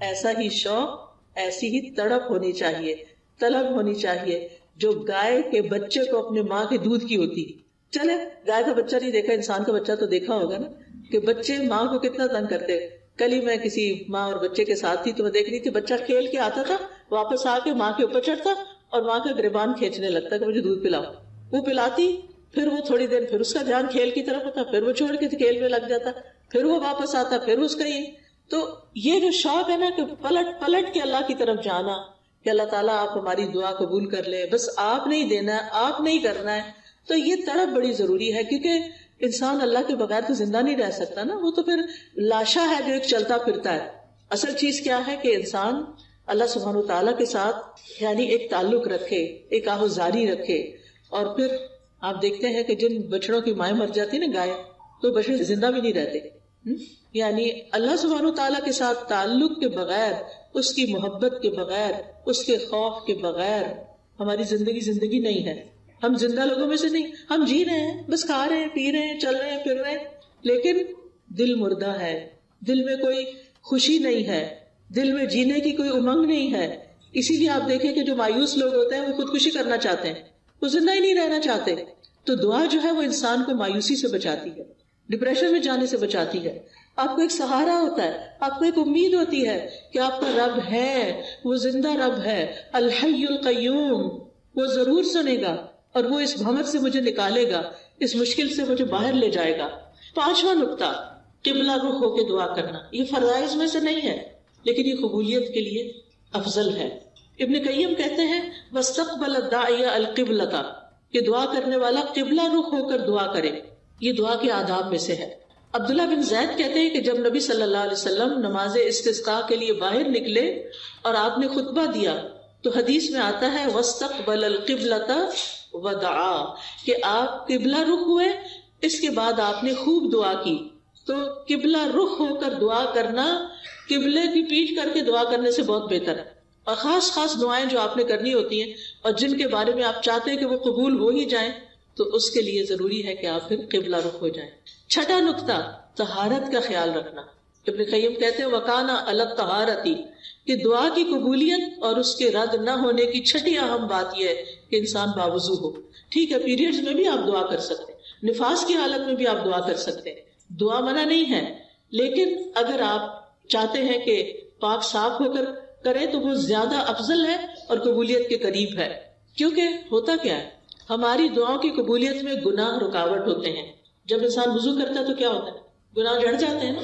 ایسا ہی شوق، ایسی ہی تڑپ ہونی چاہیے، طلب ہونی چاہیے جو گائے کے بچے کو اپنے ماں کے دودھ کی ہوتی ہے۔ چلے گائے کا بچہ نہیں دیکھا، انسان کا بچہ تو دیکھا ہوگا نا کہ بچے ماں کو کتنا تنگ کرتے۔ کل ہی میں کسی ماں اور بچے کے ساتھ تھی تو میں دیکھ رہی تھی، بچہ کھیل کے آتا تھا، واپس آ کے ماں کے اوپر چڑھتا اور ماں کا گریبان کھینچنے لگتا کہ مجھے دودھ پلاؤ۔ وہ پلاتی، پھر وہ تھوڑی دیر پھر اس کا دھیان کھیل کی طرف ہوتا، پھر وہ چھوڑ کے کھیل میں لگ جاتا، پھر وہ واپس آتا، پھر اس کا یہ۔ تو یہ جو شوق ہے نا کہ پلٹ پلٹ کے اللہ کی طرف جانا کہ اللہ تعالیٰ آپ ہماری دعا قبول کر لے، بس آپ نہیں دینا ہے، آپ نہیں کرنا ہے، تو یہ تڑپ بڑی ضروری ہے، کیونکہ انسان اللہ کے بغیر تو زندہ نہیں رہ سکتا نا، وہ تو پھر لاشا ہے جو ایک چلتا پھرتا ہے۔ اصل چیز کیا ہے کہ انسان اللہ سبحانہ و تعالیٰ کے ساتھ یعنی ایک تعلق رکھے، ایک آہوزاری رکھے، اور پھر آپ دیکھتے ہیں کہ جن بچڑوں کی مائیں مر جاتی نا گائے، تو بچڑے زندہ بھی نہیں رہتے۔ یعنی اللہ سبحانہ و تعالیٰ کے ساتھ تعلق کے بغیر، اس کی محبت کے بغیر، اس کے خوف کے بغیر ہماری زندگی نہیں ہے۔ ہم زندہ لوگوں میں سے نہیں، ہم جی رہے ہیں، بس کھا رہے ہیں، پی رہے ہیں، چل رہے ہیں، پھر رہے ہیں، لیکن دل مردہ ہے، دل میں کوئی خوشی نہیں ہے، دل میں جینے کی کوئی امنگ نہیں ہے۔ اسی لیے آپ دیکھیں کہ جو مایوس لوگ ہوتے ہیں وہ خودکشی کرنا چاہتے ہیں، وہ زندہ ہی نہیں رہنا چاہتے۔ تو دعا جو ہے وہ انسان کو مایوسی سے بچاتی ہے، ڈپریشن میں جانے سے بچاتی ہے۔ آپ کو ایک سہارا ہوتا ہے، آپ کو ایک امید ہوتی ہے کہ آپ کا رب ہے، وہ زندہ رب ہے، الحی القیوم، وہ ضرور سنے گا اور وہ اس بھنور سے مجھے نکالے گا، اس مشکل سے مجھے باہر لے جائے گا۔ پانچواں نقطہ، قبلہ رخ ہو کے دعا کرنا۔ یہ فرائض میں سے نہیں ہے لیکن یہ قبولیت کے لیے افضل ہے۔ ابن قیم کہتے ہیں وَاسْتَقْبَلَ الدَّاعِيَ الْقِبْلَةَ، کہ دعا کرنے والا قبلہ رخ ہو کر دعا کرے، یہ دعا کے آداب میں سے ہے۔ عبداللہ بن زید کہتے ہیں کہ جب نبی صلی اللہ علیہ وسلم نماز استسقاء کے لیے باہر نکلے اور آپ نے خطبہ دیا تو حدیث میں آتا ہے وَاسْتَقْبَلَ الْقِبْلَةَ وَدَعَا، کہ آپ قبلہ رخ ہوئے، اس کے بعد آپ نے خوب دعا کی۔ تو قبلہ رخ ہو کر دعا کرنا قبلے کی پیٹھ کر کے دعا کرنے سے بہت بہتر ہے، اور خاص دعائیں جو آپ نے کرنی ہوتی ہیں اور جن کے بارے میں آپ چاہتے ہیں کہ وہ قبول ہو ہی جائیں، تو اس کے لیے ضروری ہے کہ آپ پھر قبلہ رخ ہو جائیں۔ چھٹا نقطہ، طہارت کا خیال رکھنا۔ ابن قیم کہتے ہیں وَقَانَ عَلَى الطَّهَارَةِ، کہ دعا کی قبولیت اور اس کے رد نہ ہونے کی چھٹی اہم بات یہ ہے کہ انسان باوضو ہو۔ ٹھیک ہے، پیریڈز میں بھی آپ دعا کر سکتے ہیں، نفاس کی حالت میں بھی آپ دعا کر سکتے ہیں، دعا منع نہیں ہے، لیکن اگر آپ چاہتے ہیں کہ پاک صاف ہو کر کریں تو وہ زیادہ افضل ہے اور قبولیت کے قریب ہے۔ کیونکہ ہوتا کیا ہے، ہماری دعاؤں کی قبولیت میں گناہ رکاوٹ ہوتے ہیں۔ جب انسان وضو کرتا ہے تو کیا ہوتا ہے، گناہ جڑ جاتے ہیں نا،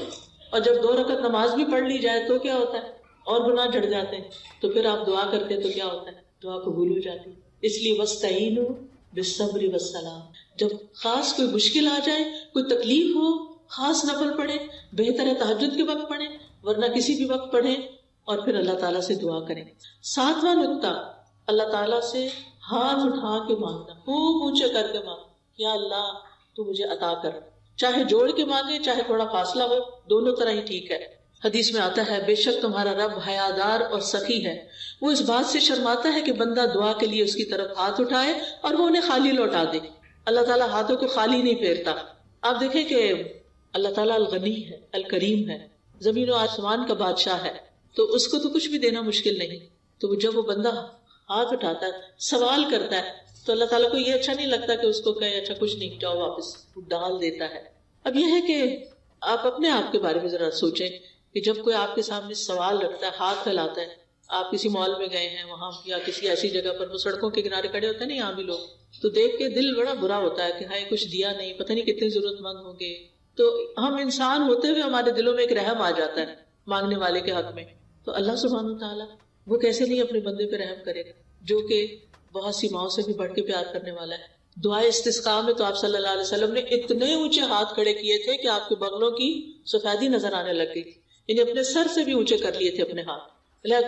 اور جب 2 رکعت نماز بھی پڑھ لی جائے تو کیا ہوتا ہے، اور گناہ جڑ جاتے ہیں، تو پھر آپ دعا کرتے ہیں تو کیا ہوتا ہے، دعا قبول ہو جاتی ہے۔ اس لیے وَاسْتَعِینُوا بِالصَّبْرِ وَالصَّلَاةِ، جب خاص کوئی مشکل آ جائے، کوئی تکلیف ہو، خاص نفل پڑھیں، بہتر ہے تہجد کے وقت پڑھیں، ورنہ کسی بھی وقت پڑھیں، اور پھر اللہ تعالیٰ سے دعا کریں۔ 7واں نقطہ، اللہ تعالیٰ سے ہاتھ اٹھا کے مانگنا، خوب اونچے کر کے مانگنا۔ یا اللہ تو مجھے عطا کر، چاہے جوڑ کے مانگے چاہے تھوڑا فاصلہ ہو، دونوں طرح ہی ٹھیک ہے۔ حدیث میں آتا ہے بے شک تمہارا رب حیادار اور سخی ہے، وہ اس بات سے شرماتا ہے کہ بندہ دعا کے لیے اس کی طرف ہاتھ اٹھائے اور وہ انہیں خالی لوٹا دے۔ اللہ تعالیٰ ہاتھوں کو خالی نہیں پھیرتا۔ آپ دیکھیں کہ اللہ تعالیٰ الغنی ہے، الکریم ہے، زمین و آسمان کا بادشاہ ہے، تو اس کو تو کچھ بھی دینا مشکل نہیں۔ تو جب وہ بندہ ہاتھ اٹھاتا ہے، سوال کرتا ہے، تو اللہ تعالیٰ کو یہ اچھا نہیں لگتا کہ اس کو کہے اچھا کچھ نہیں جاؤ واپس، ڈال دیتا ہے۔ اب یہ ہے کہ آپ اپنے آپ کے بارے میں ذرا سوچیں کہ جب کوئی آپ کے سامنے سوال رکھتا ہے، ہاتھ پھیلاتا ہے، آپ کسی مال میں گئے ہیں وہاں یا کسی ایسی جگہ پر، وہ سڑکوں کے کنارے کھڑے ہوتے ہیں نا یہاں بھی لوگ، تو دیکھ کے دل بڑا برا ہوتا ہے کہ ہائے کچھ دیا نہیں، پتہ نہیں کتنے ضرورت مند ہوں گے۔ تو ہم انسان ہوتے ہوئے ہمارے دلوں میں ایک رحم آ جاتا ہے مانگنے والے کے حق میں۔ تو اللہ سبحانہ وتعالیٰ وہ کیسے نہیں اپنے بندے پہ رحم کرے گا جو کہ بہت سی ماؤں سے بھی بڑھ کے پیار کرنے والا ہے۔ دعائے استسقاء میں تو آپ صلی اللہ علیہ وسلم نے اتنے اونچے ہاتھ کھڑے کیے تھے کہ آپ کے بغلوں کی سفیدی نظر آنے لگ گئی، یعنی اپنے سر سے بھی اونچے کر لیے تھے اپنے ہاتھ۔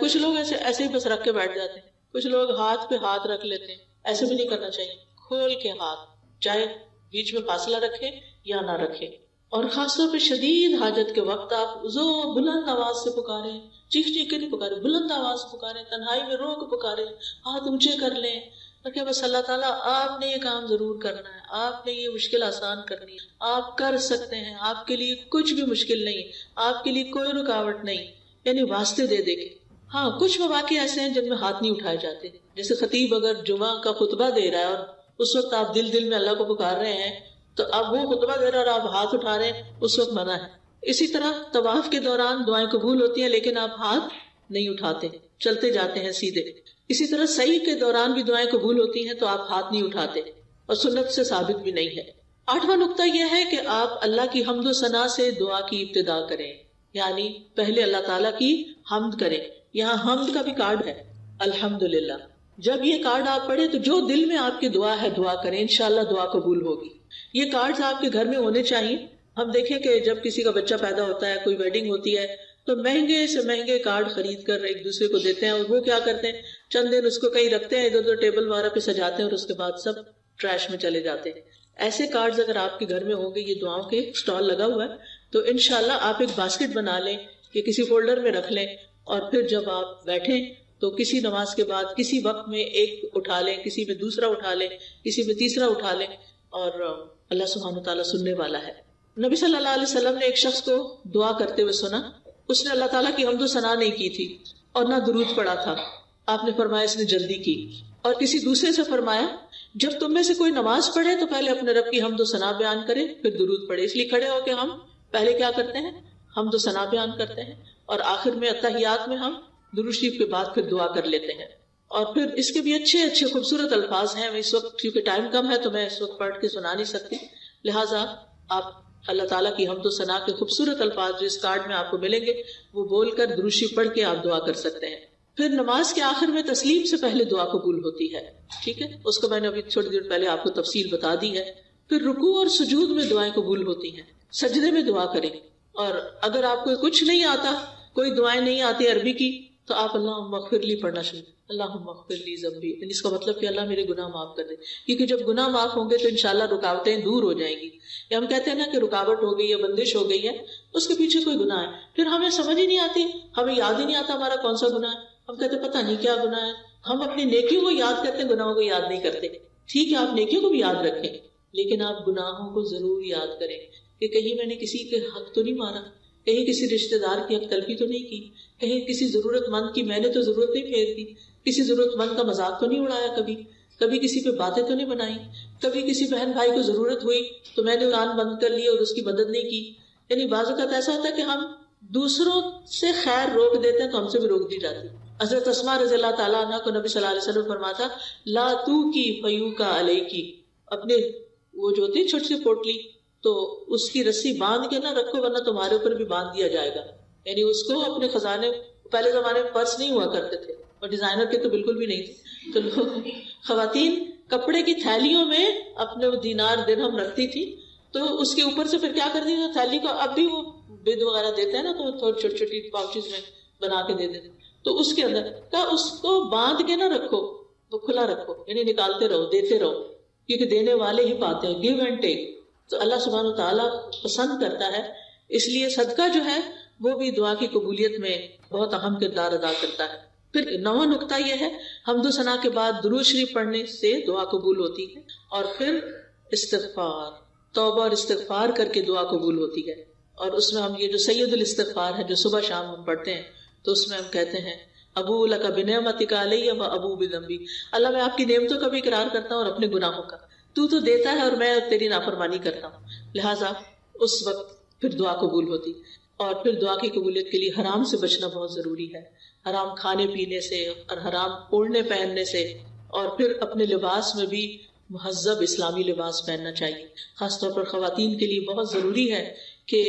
کچھ لوگ ایسے ہی بس رکھ کے بیٹھ جاتے ہیں، کچھ لوگ ہاتھ پہ ہاتھ رکھ لیتے ہیں، ایسے بھی نہیں کرنا چاہیے، کھول کے ہاتھ، چاہے بیچ میں فاصلہ رکھے یا نہ رکھے۔ اور خاص طور پہ شدید حاجت کے وقت آپ بلند آواز سے پکاریں، چیخ چیخ کے نہیں پکارے، بلند آواز سے پکاریں، تنہائی میں رو کے پکاریں، ہاتھ اونچے کر لیں، کہ بس اللہ تعالیٰ آپ نے یہ کام ضرور کرنا ہے، آپ نے یہ مشکل آسان کرنی ہے، آپ کر سکتے ہیں، آپ کے لیے کچھ بھی مشکل نہیں، آپ کے لیے کوئی رکاوٹ نہیں، یعنی واسطے دے دے کے۔ ہاں کچھ مواقع ایسے ہیں جن میں ہاتھ نہیں اٹھائے جاتے، جیسے خطیب اگر جمعہ کا خطبہ دے رہا ہے اور اس وقت آپ دل دل میں اللہ کو پکار رہے ہیں، تو اب وہ خطبہ دے رہا ہے اور آپ ہاتھ اٹھا رہے ہیں، اس وقت منع ہے۔ اسی طرح طواف کے دوران دعائیں قبول ہوتی ہیں لیکن آپ ہاتھ نہیں اٹھاتے، چلتے جاتے ہیں سیدھے۔ اسی طرح سعی کے دوران بھی دعائیں قبول ہوتی ہیں تو آپ ہاتھ نہیں اٹھاتے، اور سنت سے ثابت بھی نہیں ہے۔ 8واں نقطہ یہ ہے کہ آپ اللہ کی حمد و ثنا سے دعا کی ابتدا کریں، یعنی پہلے اللہ تعالیٰ کی حمد کریں۔ یہاں حمد کا بھی کارڈ ہے، الحمدللہ۔ جب یہ کارڈ آپ پڑھیں تو جو دل میں آپ کی دعا ہے دعا کریں، انشاءاللہ دعا قبول ہوگی۔ یہ کارڈز آپ کے گھر میں ہونے چاہیے۔ ہم دیکھیں کہ جب کسی کا بچہ پیدا ہوتا ہے، کوئی ویڈنگ ہوتی ہے، تو مہنگے سے مہنگے کارڈ خرید کر ایک دوسرے کو دیتے ہیں، اور وہ کیا کرتے ہیں چند دن اس کو کہیں رکھتے ہیں، ادھر ادھر ٹیبل وغیرہ پہ سجاتے ہیں اور اس کے بعد سب ٹریش میں چلے جاتے ہیں۔ ایسے کارڈز اگر آپ کے گھر میں ہوں گے، یہ دعاؤں کے سٹال لگا ہوا ہے، تو انشاءاللہ آپ ایک باسکٹ بنا لیں یا کسی فولڈر میں رکھ لیں، اور پھر جب آپ بیٹھیں تو کسی نماز کے بعد کسی وقت میں ایک اٹھا لیں، کسی میں دوسرا اٹھا لیں، کسی میں تیسرا اٹھا لیں، اور اللہ سبحانہ وتعالیٰ سننے والا ہے۔ نبی صلی اللہ علیہ وسلم نے ایک شخص کو دعا کرتے ہوئے سنا، اس نے اللہ تعالیٰ کی حمد و ثنا نہیں کی تھی اور نہ درود پڑھا تھا۔ آپ نے فرمایا اس نے جلدی کی، اور کسی دوسرے سے فرمایا جب تم میں سے کوئی نماز پڑھے تو پہلے اپنے رب کی حمد و ثنا بیان کرے پھر درود پڑھے۔ اس لیے کھڑے ہو کے ہم پہلے کیا کرتے ہیں؟ حمد و ثنا بیان کرتے ہیں، اور آخر میں اتحیات میں ہم درود شریف کے بعد پھر دعا کر لیتے ہیں۔ اور پھر اس کے بھی اچھے اچھے خوبصورت الفاظ ہیں، اس وقت کیونکہ ٹائم کم ہے تو میں اس وقت پڑھ کے سنا نہیں سکتی، لہٰذا آپ اللہ تعالیٰ کی حمد و ثنا کے خوبصورت الفاظ جو اس کارڈ میں آپ کو ملیں گے وہ بول کر درود شریف پڑھ کے آپ دعا کر سکتے ہیں۔ پھر نماز کے آخر میں تسلیم سے پہلے دعا قبول ہوتی ہے، ٹھیک ہے، اس کو میں نے ابھی تھوڑی دیر پہلے آپ کو تفصیل بتا دی ہے۔ پھر رکوع اور سجود میں دعائیں قبول ہوتی ہیں، سجدے میں دعا کریں، اور اگر آپ کو کچھ نہیں آتا، کوئی دعائیں نہیں آتی عربی کی، تو آپ اللہم اغفر لی پڑھنا شروع، اللہم اغفر لی ذنبی، یعنی اس کا مطلب کہ اللہ میرے گناہ معاف کر دے، کیونکہ جب گناہ معاف ہوں گے تو انشاءاللہ رکاوٹیں دور ہو جائیں گی۔ یا ہم کہتے ہیں نا کہ رکاوٹ ہو گئی ہے، بندش ہو گئی ہے، اس کے پیچھے کوئی گناہ ہے، پھر ہمیں سمجھ ہی نہیں آتی، ہمیں یاد ہی نہیں آتا ہمارا کون سا گناہ ہے، ہم کہتے پتہ نہیں کیا گناہ ہے۔ ہم اپنی نیکیوں کو یاد کرتے ہیں، گناہوں کو یاد نہیں کرتے۔ ٹھیک ہے آپ نیکیوں کو بھی یاد رکھیں، لیکن آپ گناہوں کو ضرور یاد کریں کہ کہیں میں نے کسی کے حق تو نہیں مارا، کہیں کسی رشتہ دار کی حق تلفی تو نہیں کی، کہیں کسی ضرورت مند کی میں نے تو ضرورت نہیں پھیر دی، کسی ضرورت مند کا مذاق تو نہیں اڑایا، کبھی کسی پہ باتیں تو نہیں بنائی، کبھی کسی بہن بھائی کو ضرورت ہوئی تو میں نے کان بند کر لی اور اس کی مدد نہیں کی۔ یعنی بعض اوقات ایسا ہوتا ہے کہ ہم دوسروں سے خیر روک دیتے ہیں تو ہم سے بھی روک دی جاتی۔ حضرت اسماء رضی اللہ تعالیٰ عنہ کو نبی صلی اللہ علیہ وسلم فرماتا لا تو کی فیو کا علیہ کی، اپنے وہ جو ہوتی ہے چھوٹی سی پوٹلی تو اس کی رسی باندھ کے نہ رکھو ورنہ تمہارے اوپر بھی باندھ دیا جائے گا۔ یعنی اس کو اپنے خزانے، پہلے زمانے میں پرس نہیں ہوا کرتے تھے اور ڈیزائنر کے تو بالکل بھی نہیں تھے، تو لوگ خواتین کپڑے کی تھیلیوں میں اپنے دینار درہم رکھتی تھی، تو اس کے اوپر سے پھر کیا کرتی تھی تھیلی کو، اب بھی وہ بید وغیرہ دیتے ہیں نا تو تھوڑی چھوٹی چھوٹی پاؤچز میں بنا کے دے دیتے، تو اس کے اندر کا اس کو باندھ کے نہ رکھو، وہ کھلا رکھو، یعنی نکالتے رہو، دیتے رہو، کیونکہ دینے والے ہی پاتے ہیں، گیو اینڈ ٹیک، تو اللہ سبحانہ و تعالیٰ پسند کرتا ہے. اس لیے صدقہ جو ہے وہ بھی دعا کی قبولیت میں بہت اہم کردار ادا کرتا ہے. پھر 9واں نقطہ یہ ہے، حمد و ثنا کے بعد درود شریف پڑھنے سے دعا قبول ہوتی ہے. اور پھر استغفار، توبہ اور استغفار کر کے دعا قبول ہوتی ہے. اور اس میں ہم یہ جو سید الاستغفار ہے جو صبح شام ہم پڑھتے ہیں، تو اس میں ہم کہتے ہیں ابو لک بنعمتک علی و ابو بذنبی، اللہ میں آپ کی نعمتوں کا بھی اقرار کرتا ہوں اور اپنے گناہوں کا، تو دیتا ہے اور میں تیری نافرمانی کرتا ہوں. لہٰذا اس وقت پھر دعا قبول ہوتی. اور پھر دعا کی قبولیت کے لیے حرام سے بچنا بہت ضروری ہے، حرام کھانے پینے سے اور حرام اوڑھنے پہننے سے. اور پھر اپنے لباس میں بھی مہذب اسلامی لباس پہننا چاہیے. خاص طور پر خواتین کے لیے بہت ضروری ہے کہ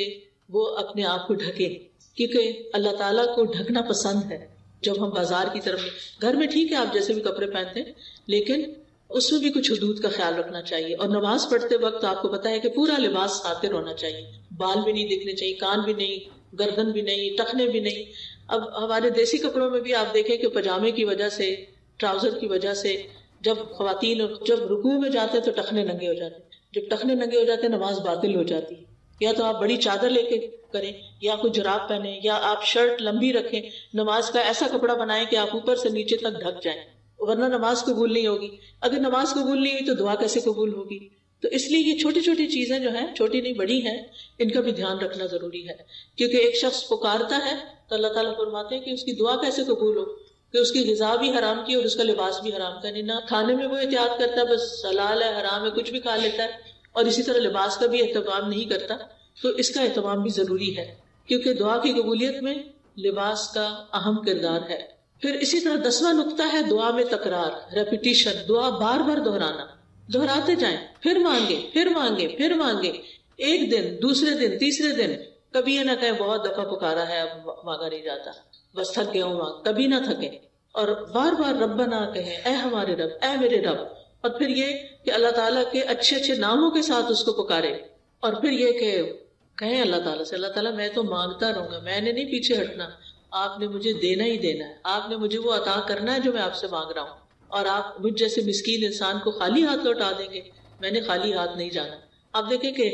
وہ اپنے آپ کو ڈھکیں، کیونکہ اللہ تعالیٰ کو ڈھکنا پسند ہے. جب ہم بازار کی طرف، گھر میں ٹھیک ہے آپ جیسے بھی کپڑے پہنتے ہیں، لیکن اس میں بھی کچھ حدود کا خیال رکھنا چاہیے. اور نماز پڑھتے وقت آپ کو پتا ہے کہ پورا لباس ساتر ہونا چاہیے، بال بھی نہیں دکھنے چاہیے، کان بھی نہیں، گردن بھی نہیں، ٹخنے بھی نہیں. اب ہمارے دیسی کپڑوں میں بھی آپ دیکھیں کہ پجامے کی وجہ سے، ٹراؤزر کی وجہ سے جب خواتین جب رکوع میں جاتے ہیں تو ٹخنے ننگے ہو جاتے ہیں. جب ٹخنے ننگے ہو جاتے ہیں نماز باطل ہو جاتی ہے. یا تو آپ بڑی چادر لے کے کریں، یا کوئی جراب پہنیں، یا آپ شرٹ لمبی رکھیں. نماز کا ایسا کپڑا بنائیں کہ آپ اوپر سے نیچے تک ڈھک جائیں، ورنہ نماز قبول نہیں ہوگی. اگر نماز قبول نہیں ہوئی تو دعا کیسے قبول ہوگی؟ تو اس لیے یہ چھوٹی چھوٹی چیزیں جو ہیں، چھوٹی نہیں بڑی ہیں، ان کا بھی دھیان رکھنا ضروری ہے. کیونکہ ایک شخص پکارتا ہے تو اللہ تعالیٰ فرماتے ہیں کہ اس کی دعا کیسے قبول ہو، کہ اس کی غذا بھی حرام کی اور اس کا لباس بھی حرام کا. نہیں نہ کھانے میں وہ احتیاط کرتا ہے، بس حلال ہے حرام ہے کچھ بھی کھا لیتا ہے، اور اسی طرح لباس کا بھی اہتمام نہیں کرتا. تو اس کا اہتمام بھی ضروری ہے، کیونکہ دعا کی قبولیت میں لباس کا اہم کردار ہے. پھر اسی طرح 10واں نقطہ ہے دعا میں تکرار، ریپیٹیشن. دعا بار بار دہرانا، دہراتے جائیں، پھر مانگے پھر مانگے پھر مانگے، ایک دن، دوسرے دن، تیسرے دن. کبھی یہ نہ کہیں بہت دفعہ پکارا ہے اب مانگا نہیں جاتا، بس تھک گیا ہوں مانگ. کبھی نہ تھکے اور بار بار ربنا کہیں، اے ہمارے رب، اے میرے رب. اور پھر یہ کہ اللہ تعالیٰ کے اچھے اچھے ناموں کے ساتھ اس کو پکارے. اور پھر یہ کہ کہیں اللہ تعالیٰ سے، اللہ تعالیٰ میں تو مانگتا رہوں گا، میں نے نہیں پیچھے ہٹنا، آپ نے مجھے دینا ہی دینا ہے، آپ نے مجھے وہ عطا کرنا ہے جو میں آپ سے مانگ رہا ہوں. اور آپ مجھ جیسے مسکین انسان کو خالی ہاتھ لوٹا دیں گے، میں نے خالی ہاتھ نہیں جانا. آپ دیکھیں کہ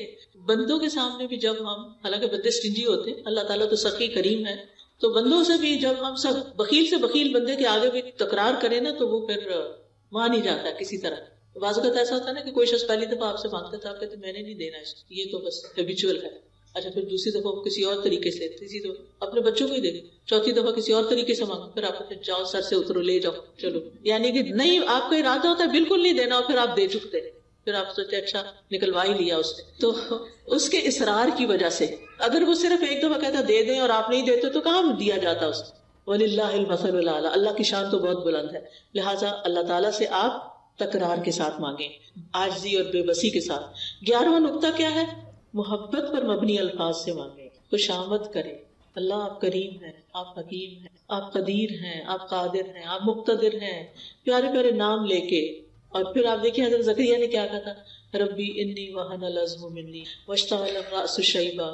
بندوں کے سامنے بھی جب ہم، حالانکہ بندے سٹنجی ہوتے ہیں، اللہ تعالیٰ تو سخی کریم ہے، تو بندوں سے بھی جب ہم سب بخیل سے بخیل بندے کے آگے بھی تکرار کریں نا تو وہ پھر مان ہی جاتا ہے کسی طرح. بعض اوقات ایسا ہوتا ہے نا کہ کوئی شخص پہلی دفعہ آپ سے مانگتا تھا، آپ کہتے میں نے نہیں دینا، یہ تو بس ہیبیچول ہے. اچھا پھر دوسری دفعہ کسی اور طریقے سے، تیسری دفعہ اپنے بچوں کو ہی دے گے، چوتھی دفعہ کسی اور طریقے سے مانگو، پھر آپ جاؤ سر سے اترو، لے جاؤ چلو. یعنی کہ نہیں، آپ کا ارادہ ہوتا ہے بالکل نہیں دینا، اور پھر آپ دے چکتے، پھر آپ سوچتے اچھا نکلوا ہی لیا اس نے. تو اس کے اصرار کی وجہ سے، اگر وہ صرف ایک دفعہ کہتا دے دیں اور آپ نہیں دیتے تو کہاں دیا جاتا اس کو. وَلِلَّهِ الْمَثَلُ الْأَعْلَىٰ، اللہ کی شان تو بہت بلند ہے. لہٰذا اللہ تعالیٰ سے آپ تکرار کے ساتھ مانگیں، عاجزی اور بے بسی کے ساتھ. 11واں نقطہ کیا ہے؟ محبت پر مبنی الفاظ سے مانگیں، خوشامد کریں. اللہ آپ کریم ہیں، آپ حکیم ہیں، آپ قدیر ہیں، آپ قادر ہیں، آپ مقتدر ہیں، پیارے پیارے نام لے کے. اور پھر آپ دیکھیں حضرت زکریا نے کیا کہا تھا، ربی انی وہن العظم منی واشتعل الرأس شیبا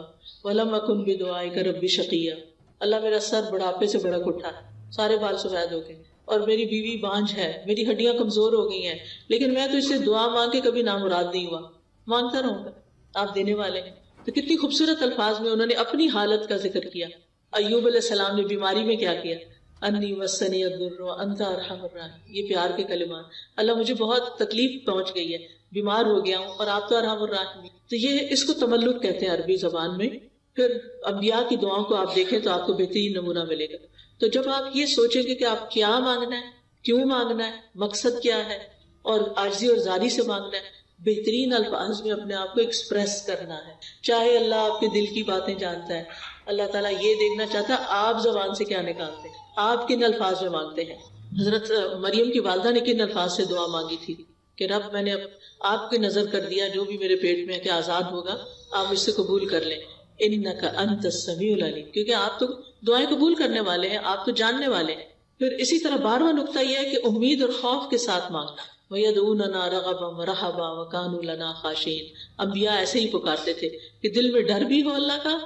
ولم اکن بدعائک ربی شقیا. اللہ میرا سر بڑھاپے سے بڑک اٹھا ہے، سارے بال سفید ہو گئے، اور میری بیوی بانجھ ہے، میری ہڈیاں کمزور ہو گئی ہیں، لیکن میں تو اس سے دعا مانگ کے کبھی نامراد نہیں ہوا. مانگتا رہوں گا، آپ دینے والے ہیں. تو کتنی خوبصورت الفاظ میں انہوں نے اپنی حالت کا ذکر کیا. ایوب علیہ السلام نے بیماری میں کیا کیا، انی مسنی الضر وانت ارحم الراحمین، یہ پیار کے کلمات. اللہ مجھے بہت تکلیف پہنچ گئی ہے، بیمار ہو گیا ہوں اور آپ تو ارحم الراحمین. تو یہ اس کو تملک کہتے ہیں عربی زبان میں. پھر انبیاء کی دعاؤں کو آپ دیکھیں تو آپ کو بہترین نمونہ ملے گا. تو جب آپ یہ سوچیں گے کہ آپ کیا مانگنا ہے، کیوں مانگنا ہے، مقصد کیا ہے، اور عاجزی اور زاری سے مانگنا ہے، بہترین الفاظ میں اپنے آپ کو ایکسپریس کرنا ہے. چاہے اللہ آپ کے دل کی باتیں جانتا ہے، اللہ تعالیٰ یہ دیکھنا چاہتا ہے آپ زبان سے کیا نکالتے ہیں، آپ کن الفاظ میں مانگتے ہیں. حضرت مریم کی والدہ نے کن الفاظ سے دعا مانگی تھی کہ رب میں نے آپ کی نظر کر دیا، جو بھی میرے پیٹ میں ہے کہ آزاد ہوگا آپ مجھ سے قبول کر لیں، انک انت السمیع العلیم، کیونکہ آپ تو دعائیں قبول کرنے والے ہیں، آپ تو جاننے والے ہیں. پھر اسی طرح 12واں نقطہ یہ ہے کہ امید اور خوف کے ساتھ مانگنا. وَيَدْعُونَنَا رَغَبًا وَرَهَبًا وَكَانُوا لَنَا خَاشِعِينَ. انبیاء ایسے ہی پکارتے تھے کہ دل میں ڈر بھی ہو اللہ کا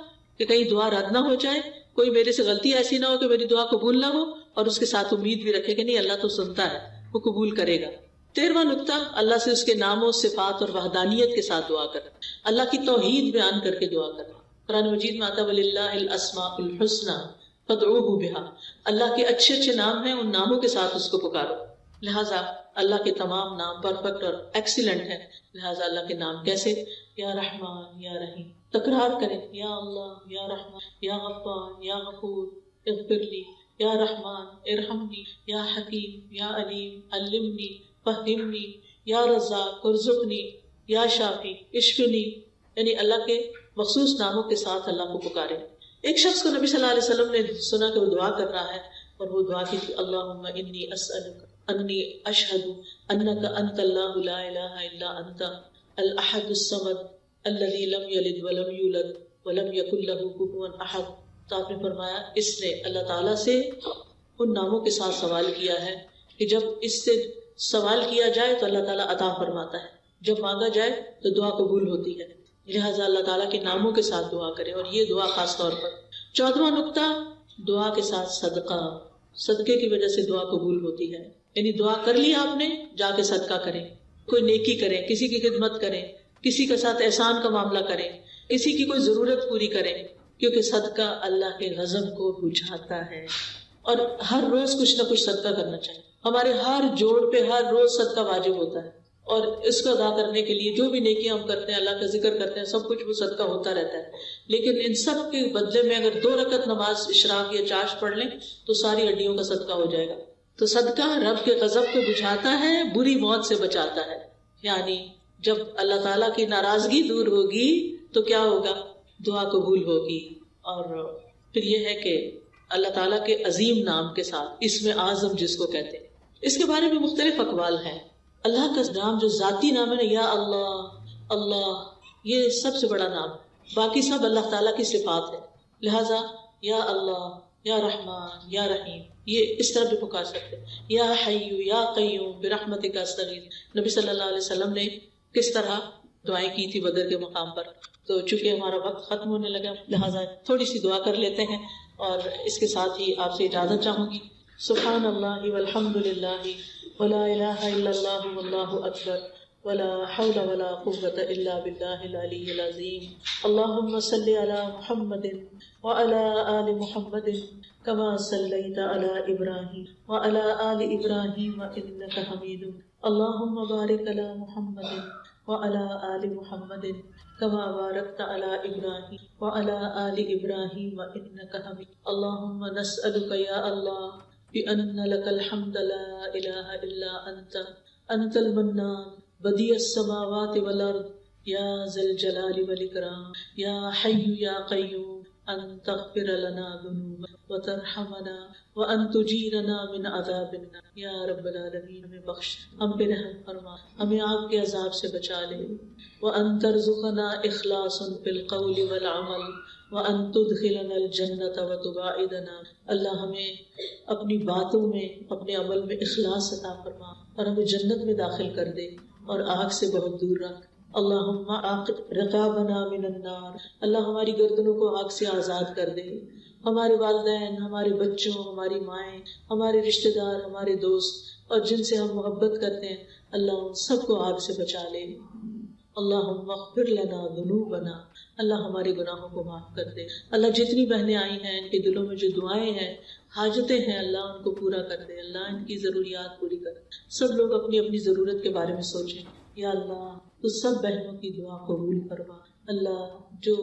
کہ کہیں دعا رد نہ ہو جائے، کوئی میرے سے غلطی ایسی نہ ہو کہ میری دعا قبول نہ ہو، اور اس کے ساتھ امید بھی رکھے کہ نہیں اللہ تو سنتا ہے، وہ قبول کرے گا. 13واں نقطہ، اللہ سے اس کے ناموں، صفات اور وحدانیت کے ساتھ دعا کرنا، اللہ کی توحید بیان کر کے دعا کرنا۔ قرآن مجید میں آتا وَلِلَّهِ الْأَسْمَاءُ الْحُسْنَى فَادْعُوهُ بِهَا، اللہ کے اچھے اچھے نام ہیں، ان ناموں کے ساتھ اس کو پکارو۔ لہٰذا اللہ کے تمام نام پرفیکٹ اور ایکسیلنٹ ہیں، لہٰذا اللہ کے نام کیسے؟ یا رحمان یا رحیم، تکرار کریں، یا اللہ یا رحمان یا غفار یا غفور اغفر لی، یا رحمان ارحمنی، یا حکیم یا علیم علمنی فہمنی، یا رزاق ارزقنی، یا شافی اشفنی، یعنی اللہ کے مخصوص ناموں کے ساتھ اللہ کو پکارے۔ ایک شخص کو نبی صلی اللہ علیہ وسلم نے سنا کہ وہ دعا کر رہا ہے، اور وہ دعا کی تھی اللہم انی اسألک انی اشہد انک انت اللہ لا الہ الا انت الاحد الصمد الذی لم یلد ولم یولد ولم یکن لہ کفوا احد۔ تو آپ نے فرمایا اس نے اللہ تعالیٰ سے ان ناموں کے ساتھ سوال کیا ہے کہ جب اس سے سوال کیا جائے تو اللہ تعالیٰ عطا فرماتا ہے، جب مانگا جائے تو دعا قبول ہوتی ہے، لہٰذا اللہ تعالیٰ کے ناموں کے ساتھ دعا کریں، اور یہ دعا خاص طور پر۔ 14واں نقطہ، دعا کے ساتھ صدقہ، صدقے کی وجہ سے دعا قبول ہوتی ہے، یعنی دعا کر لی آپ نے، جا کے صدقہ کریں، کوئی نیکی کریں، کسی کی خدمت کریں، کسی کے ساتھ احسان کا معاملہ کریں، کسی کی کوئی ضرورت پوری کریں، کیونکہ صدقہ اللہ کے غضب کو بجھاتا ہے۔ اور ہر روز کچھ نہ کچھ صدقہ کرنا چاہیے، ہمارے ہر جوڑ پہ ہر روز صدقہ واجب ہوتا ہے، اور اس کو ادا کرنے کے لیے جو بھی نیکیاں ہم کرتے ہیں، اللہ کا ذکر کرتے ہیں، سب کچھ وہ صدقہ ہوتا رہتا ہے، لیکن ان سب کے بدلے میں اگر 2 رکعت نماز اشراق یا چاشت پڑھ لیں تو ساری ہڈیوں کا صدقہ ہو جائے گا۔ تو صدقہ رب کے غضب کو بجھاتا ہے، بری موت سے بچاتا ہے، یعنی جب اللہ تعالیٰ کی ناراضگی دور ہوگی تو کیا ہوگا؟ دعا قبول ہوگی۔ اور پھر یہ ہے کہ اللہ تعالیٰ کے عظیم نام کے ساتھ، اسم اعظم جس کو کہتے ہیں، اس کے بارے میں مختلف اقوال ہیں۔ اللہ کا نام جو ذاتی نام ہے نا، یا اللہ اللہ، یہ سب سے بڑا نام، باقی سب اللہ تعالیٰ کی صفات ہے، لہٰذا یا اللہ یا رحمان یا رحیم یہ اس طرح بھی پکار سکتے ہیں۔ یا حی یا قیوم برحمتک استغیث، نبی صلی اللہ علیہ وسلم نے کس طرح دعائیں کی تھی بدر کے مقام پر۔ تو چونکہ ہمارا وقت ختم ہونے لگا، لہٰذا تھوڑی سی دعا کر لیتے ہیں، اور اس کے ساتھ ہی آپ سے اجازت چاہوں گی۔ سبحان اللہ والحمد للہ ولا الہ الا اللہ واللہ اکبر ولا حول ولا قوة الا باللہ العلی العظیم۔ اللہم صل علی محمد وعلی آل محمد کما صلیت علی ابراہیم وعلی آل ابراہیم انک حمید، اللہم بارک علی محمد وعلی آل محمد کما بارکت علی ابراہیم وعلی آل ابراہیم انک حمید۔ اللہم نسألک یا اللہ بأن لك الحمد لا إله إلا أنت المنان بديع السماوات والأرض يا ذا الجلال والإكرام يا حي يا قيوم أن تغفر لنا ذنوبنا وترحمنا وأن تجيرنا من عذاب النار۔ یا رب العالمین ہمیں بخش، ہم پہ رحم فرما، ہمیں آگ کے عذاب سے بچا لے، وأن ترزقنا إخلاصا في القول والعمل وَأَن تُدْخِلَنَا الْجَنَّةَ وَتُبَاعِدَنَا۔ اللہ ہمیں اپنی باتوں میں، اپنے عمل میں اخلاص عطا فرما، اور ہمیں جنت میں داخل کر دے، اور آگ سے بہت دور رکھ۔ اللہم عاقب رقابنا من النار، اللہ ہماری گردنوں کو آگ سے آزاد کر دے، ہمارے والدین، ہمارے بچوں، ہماری مائیں، ہمارے رشتہ دار، ہمارے دوست، اور جن سے ہم محبت کرتے ہیں، اللہ ان سب کو آگ سے بچا لے۔ اللہم اغفر لنا ذنوبنا، اللہ ہمارے گناہوں کو معاف کر دے۔ اللہ جتنی بہنیں آئی ہیں، ان کے دلوں میں جو دعائیں ہیں، حاجتیں ہیں، اللہ ان کو پورا کر دے، اللہ ان کی ضروریات پوری کر دے۔ سب لوگ اپنی اپنی ضرورت کے بارے میں سوچیں، یا اللہ تو سب بہنوں کی دعا قبول فرما، اللہ جو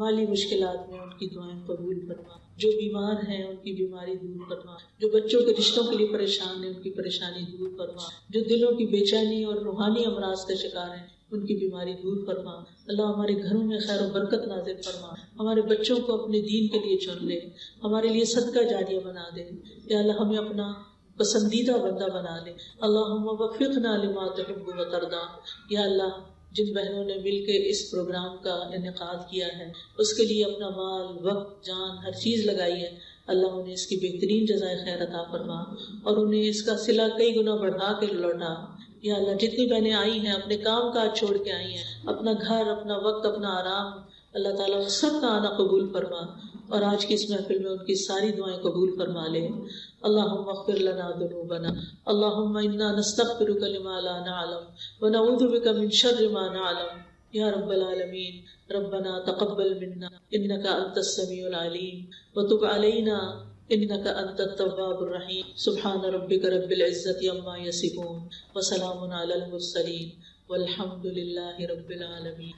مالی مشکلات میں ان کی دعائیں قبول فرما، جو بیمار ہیں ان کی بیماری دور فرما، جو بچوں کے رشتوں کے لیے پریشان ہیں ان کی پریشانی دور فرما، جو دلوں کی بے چینی اور روحانی امراض کا شکار ہیں ان کی بیماری دور فرما۔ اللہ ہمارے گھروں میں خیر و برکت نازل فرما، ہمارے بچوں کو اپنے دین کے لیے چن لے، ہمارے لیے صدقہ جاریہ بنا دے، یا اللہ ہمیں اپنا پسندیدہ بندہ بنا لے۔ اللہم وفقنا لما تحب و ترضی، یا اللہ جن بہنوں نے مل کے اس پروگرام کا انعقاد کیا ہے، اس کے لیے اپنا مال، وقت، جان، ہر چیز لگائی ہے، اللہ انہیں اس کی بہترین جزائے خیر عطا فرما، اور انہیں اس کا صلہ کئی گنا بڑھا کے لوٹا۔ یا اللہ جتنی بہنیں آئی ہیں اپنے کام کاج چھوڑ کے آئی ہیں، اپنا گھر، اپنا وقت، اپنا آرام اللہ تعالیٰ سب کا آنا قبول فرما، اور آج کی اس محفل میں ان کی ساری دعائیں قبول فرما لے۔ اللہم اغفر لنا ذنوبنا، اللہم انا نستغفرک لما لا نعلم ونعوذ بک من شر ما نعلم یا رب العالمین۔ ربنا تقبل منا انک انت السمیع العلیم وتب علینا انک انت التواب الرحیم۔ سبحان ربک رب العزت عما یصفون وسلام علی المرسلین والحمد للہ رب العالمین۔